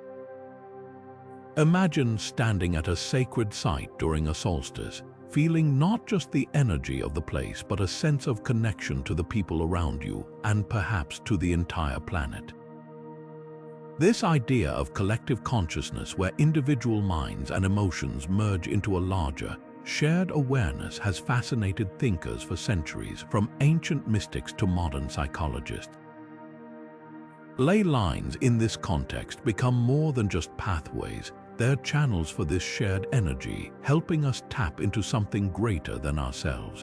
Imagine standing at a sacred site during a solstice, feeling not just the energy of the place but a sense of connection to the people around you and perhaps to the entire planet. This idea of collective consciousness, where individual minds and emotions merge into a larger, shared awareness, has fascinated thinkers for centuries, from ancient mystics to modern psychologists. Ley lines in this context become more than just pathways. They're channels for this shared energy, helping us tap into something greater than ourselves.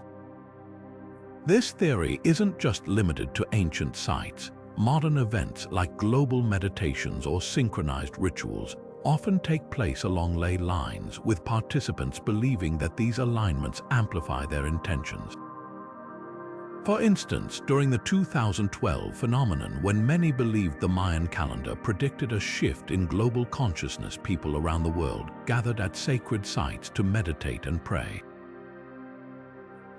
This theory isn't just limited to ancient sites. Modern events like global meditations or synchronized rituals often take place along ley lines, with participants believing that these alignments amplify their intentions. For instance, during the 2012 phenomenon, when many believed the Mayan calendar predicted a shift in global consciousness, people around the world gathered at sacred sites to meditate and pray.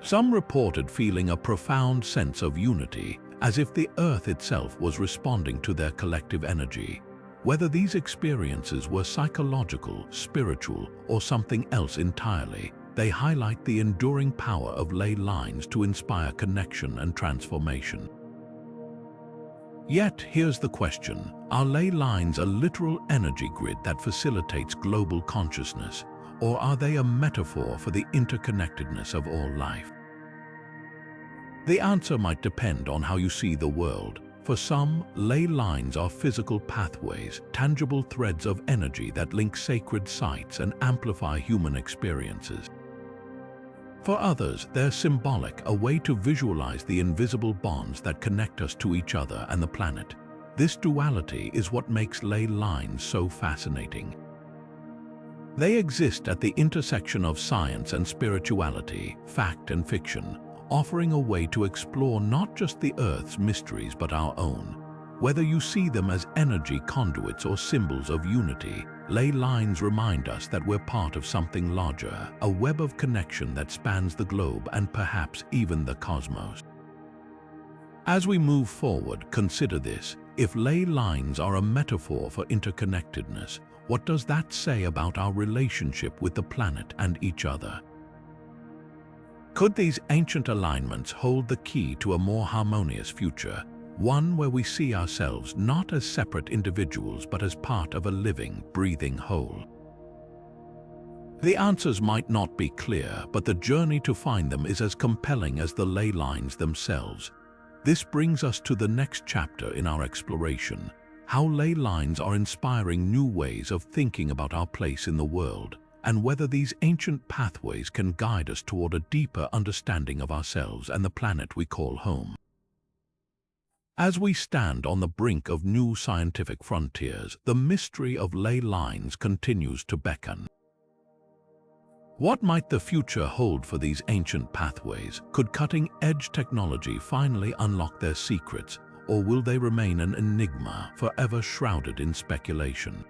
Some reported feeling a profound sense of unity, as if the earth itself was responding to their collective energy. Whether these experiences were psychological, spiritual, or something else entirely, they highlight the enduring power of ley lines to inspire connection and transformation. Yet, here's the question: are ley lines a literal energy grid that facilitates global consciousness, or are they a metaphor for the interconnectedness of all life? The answer might depend on how you see the world. For some, ley lines are physical pathways, tangible threads of energy that link sacred sites and amplify human experiences. For others, they're symbolic, a way to visualize the invisible bonds that connect us to each other and the planet. This duality is what makes ley lines so fascinating. They exist at the intersection of science and spirituality, fact and fiction, offering a way to explore not just the Earth's mysteries but our own. Whether you see them as energy conduits or symbols of unity, ley lines remind us that we're part of something larger, a web of connection that spans the globe and perhaps even the cosmos. As we move forward, consider this: if ley lines are a metaphor for interconnectedness, what does that say about our relationship with the planet and each other? Could these ancient alignments hold the key to a more harmonious future, one where we see ourselves not as separate individuals but as part of a living, breathing whole? The answers might not be clear, but the journey to find them is as compelling as the ley lines themselves. This brings us to the next chapter in our exploration: how ley lines are inspiring new ways of thinking about our place in the world. and whether these ancient pathways can guide us toward a deeper understanding of ourselves and the planet we call home. As we stand on the brink of new scientific frontiers, the mystery of ley lines continues to beckon. What might the future hold for these ancient pathways? Could cutting-edge technology finally unlock their secrets, or will they remain an enigma forever shrouded in speculation?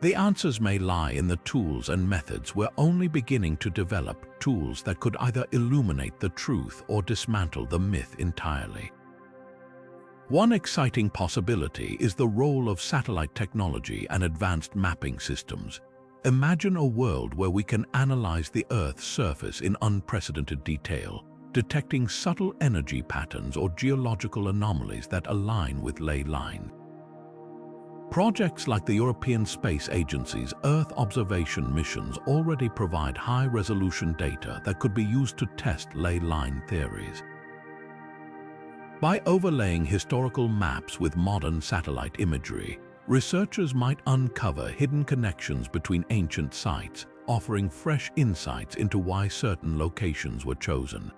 The answers may lie in the tools and methods we're only beginning to develop, tools that could either illuminate the truth or dismantle the myth entirely. One exciting possibility is the role of satellite technology and advanced mapping systems. Imagine a world where we can analyze the Earth's surface in unprecedented detail, detecting subtle energy patterns or geological anomalies that align with ley lines. Projects like the European Space Agency's Earth observation missions already provide high-resolution data that could be used to test ley line theories. By overlaying historical maps with modern satellite imagery, researchers might uncover hidden connections between ancient sites, offering fresh insights into why certain locations were chosen.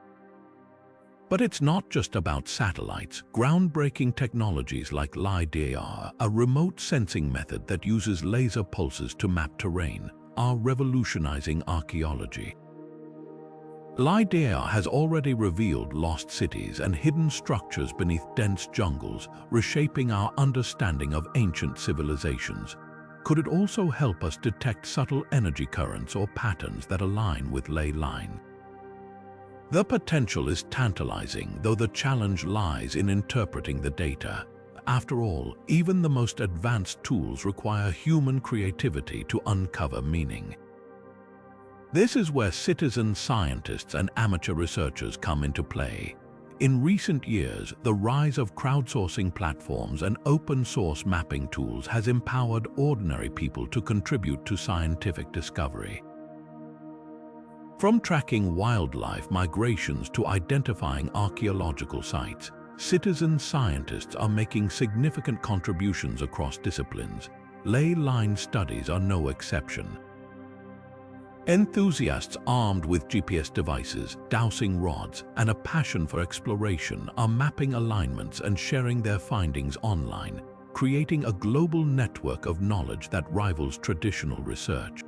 But it's not just about satellites. Groundbreaking technologies like LiDAR, a remote sensing method that uses laser pulses to map terrain, are revolutionizing archaeology. LiDAR has already revealed lost cities and hidden structures beneath dense jungles, reshaping our understanding of ancient civilizations. Could it also help us detect subtle energy currents or patterns that align with ley lines? The potential is tantalizing, though the challenge lies in interpreting the data. After all, even the most advanced tools require human creativity to uncover meaning. This is where citizen scientists and amateur researchers come into play. In recent years, the rise of crowdsourcing platforms and open-source mapping tools has empowered ordinary people to contribute to scientific discovery. From tracking wildlife migrations to identifying archaeological sites, citizen scientists are making significant contributions across disciplines. Ley line studies are no exception. Enthusiasts armed with GPS devices, dowsing rods, and a passion for exploration are mapping alignments and sharing their findings online, creating a global network of knowledge that rivals traditional research.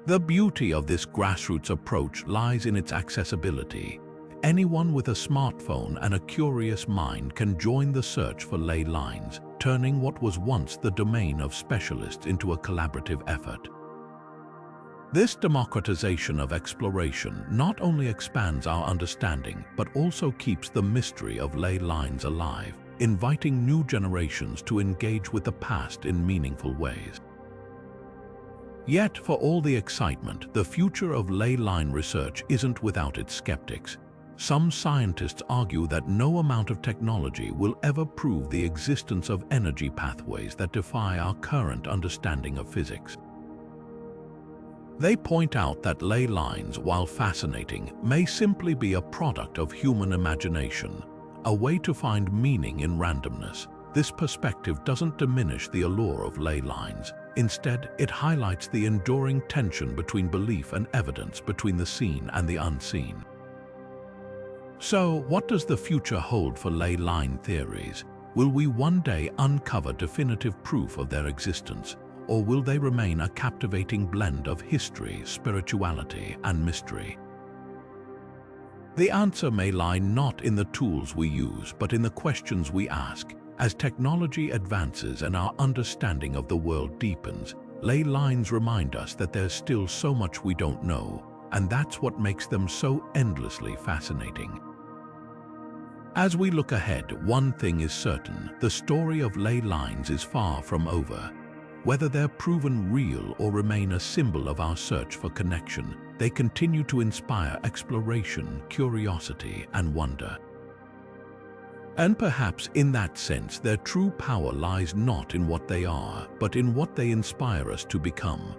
The beauty of this grassroots approach lies in its accessibility. Anyone with a smartphone and a curious mind can join the search for ley lines, turning what was once the domain of specialists into a collaborative effort. This democratization of exploration not only expands our understanding, but also keeps the mystery of ley lines alive, inviting new generations to engage with the past in meaningful ways. Yet, for all the excitement, the future of ley line research isn't without its skeptics. Some scientists argue that no amount of technology will ever prove the existence of energy pathways that defy our current understanding of physics. They point out that ley lines, while fascinating, may simply be a product of human imagination, a way to find meaning in randomness. This perspective doesn't diminish the allure of ley lines. Instead, it highlights the enduring tension between belief and evidence, between the seen and the unseen. So, what does the future hold for ley line theories? Will we one day uncover definitive proof of their existence, or will they remain a captivating blend of history, spirituality, and mystery? The answer may lie not in the tools we use, but in the questions we ask. As technology advances and our understanding of the world deepens, ley lines remind us that there's still so much we don't know, and that's what makes them so endlessly fascinating. As we look ahead, one thing is certain: the story of ley lines is far from over. Whether they're proven real or remain a symbol of our search for connection, they continue to inspire exploration, curiosity, and wonder. And perhaps in that sense, their true power lies not in what they are, but in what they inspire us to become.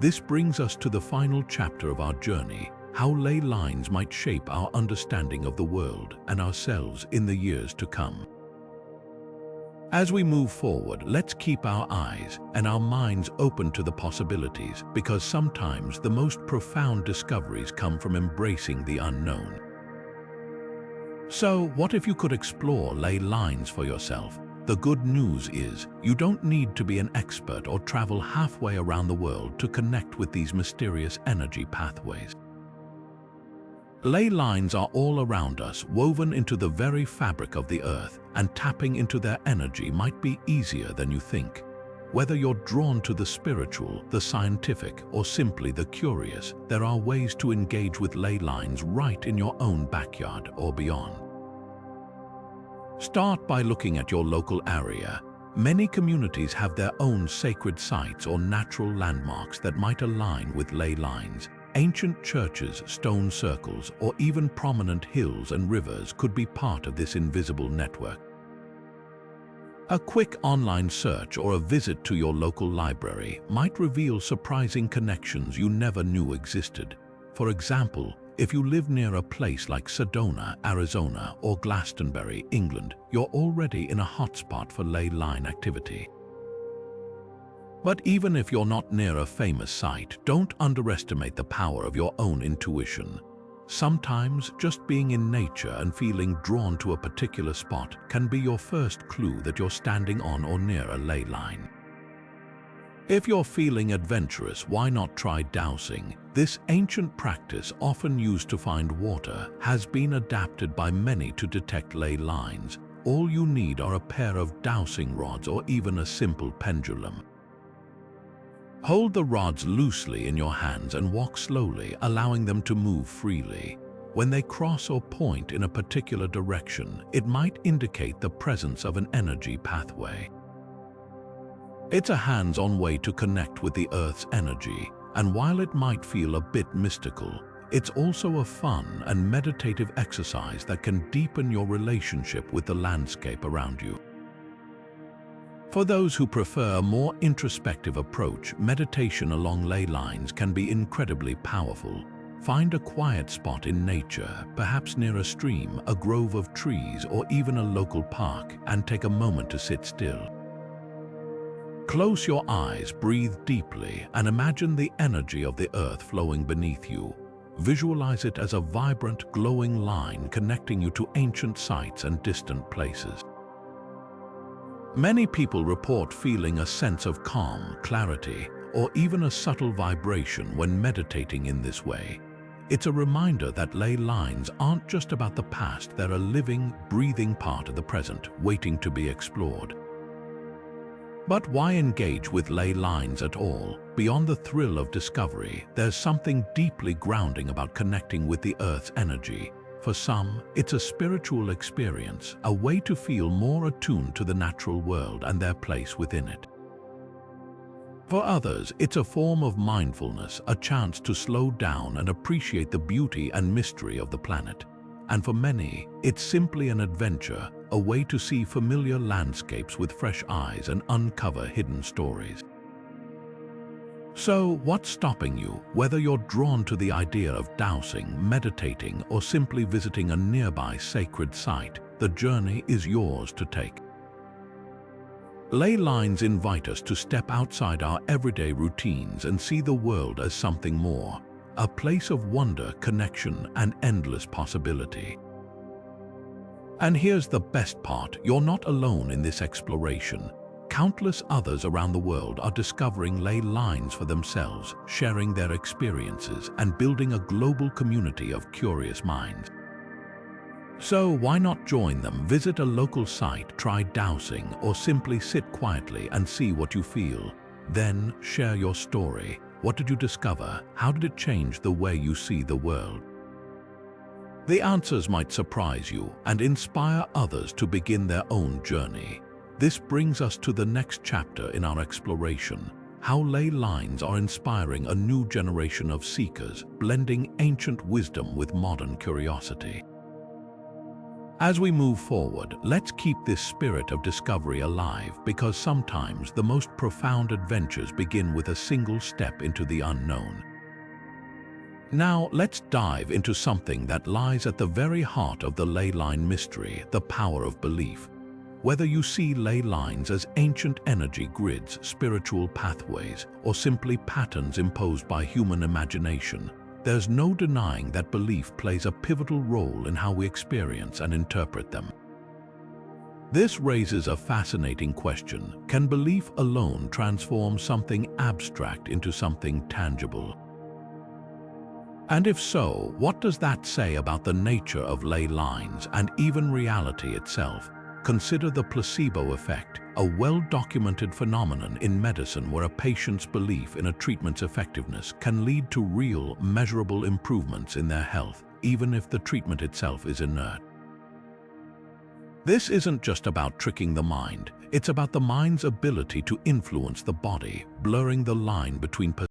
This brings us to the final chapter of our journey: how ley lines might shape our understanding of the world and ourselves in the years to come. As we move forward, let's keep our eyes and our minds open to the possibilities, because sometimes the most profound discoveries come from embracing the unknown. So, what if you could explore ley lines for yourself? The good news is, you don't need to be an expert or travel halfway around the world to connect with these mysterious energy pathways. Ley lines are all around us, woven into the very fabric of the earth, and tapping into their energy might be easier than you think. Whether you're drawn to the spiritual, the scientific, or simply the curious, there are ways to engage with ley lines right in your own backyard or beyond. Start by looking at your local area. Many communities have their own sacred sites or natural landmarks that might align with ley lines. Ancient churches, stone circles, or even prominent hills and rivers could be part of this invisible network. A quick online search or a visit to your local library might reveal surprising connections you never knew existed. For example, if you live near a place like Sedona, Arizona, or Glastonbury, England, you're already in a hotspot for ley line activity. But even if you're not near a famous site, don't underestimate the power of your own intuition. Sometimes just being in nature and feeling drawn to a particular spot can be your first clue that you're standing on or near a ley line. If you're feeling adventurous, why not try dowsing? This ancient practice, often used to find water, has been adapted by many to detect ley lines. All you need are a pair of dowsing rods or even a simple pendulum. Hold the rods loosely in your hands and walk slowly, allowing them to move freely. When they cross or point in a particular direction, it might indicate the presence of an energy pathway. It's a hands-on way to connect with the Earth's energy, and while it might feel a bit mystical, it's also a fun and meditative exercise that can deepen your relationship with the landscape around you. For those who prefer a more introspective approach, meditation along ley lines can be incredibly powerful. Find a quiet spot in nature, perhaps near a stream, a grove of trees, or even a local park, and take a moment to sit still. Close your eyes, breathe deeply, and imagine the energy of the earth flowing beneath you. Visualize it as a vibrant, glowing line connecting you to ancient sites and distant places. Many people report feeling a sense of calm, clarity, or even a subtle vibration when meditating in this way. It's a reminder that ley lines aren't just about the past, they're a living, breathing part of the present, waiting to be explored. But why engage with ley lines at all? Beyond the thrill of discovery, there's something deeply grounding about connecting with the Earth's energy. For some, it's a spiritual experience, a way to feel more attuned to the natural world and their place within it. For others, it's a form of mindfulness, a chance to slow down and appreciate the beauty and mystery of the planet. And for many, it's simply an adventure, a way to see familiar landscapes with fresh eyes and uncover hidden stories. So, what's stopping you? Whether you're drawn to the idea of dowsing, meditating, or simply visiting a nearby sacred site, the journey is yours to take. Ley lines invite us to step outside our everyday routines and see the world as something more, a place of wonder, connection, and endless possibility. And here's the best part, you're not alone in this exploration. Countless others around the world are discovering ley lines for themselves, sharing their experiences, and building a global community of curious minds. So why not join them? Visit a local site, try dowsing, or simply sit quietly and see what you feel. Then share your story. What did you discover? How did it change the way you see the world? The answers might surprise you and inspire others to begin their own journey. This brings us to the next chapter in our exploration, how ley lines are inspiring a new generation of seekers, blending ancient wisdom with modern curiosity. As we move forward, let's keep this spirit of discovery alive, because sometimes the most profound adventures begin with a single step into the unknown. Now, let's dive into something that lies at the very heart of the ley line mystery, the power of belief. Whether you see ley lines as ancient energy grids, spiritual pathways, or simply patterns imposed by human imagination, there's no denying that belief plays a pivotal role in how we experience and interpret them. This raises a fascinating question. Can belief alone transform something abstract into something tangible? And if so, what does that say about the nature of ley lines and even reality itself? Consider the placebo effect, a well-documented phenomenon in medicine where a patient's belief in a treatment's effectiveness can lead to real, measurable improvements in their health, even if the treatment itself is inert. This isn't just about tricking the mind, it's about the mind's ability to influence the body, blurring the line between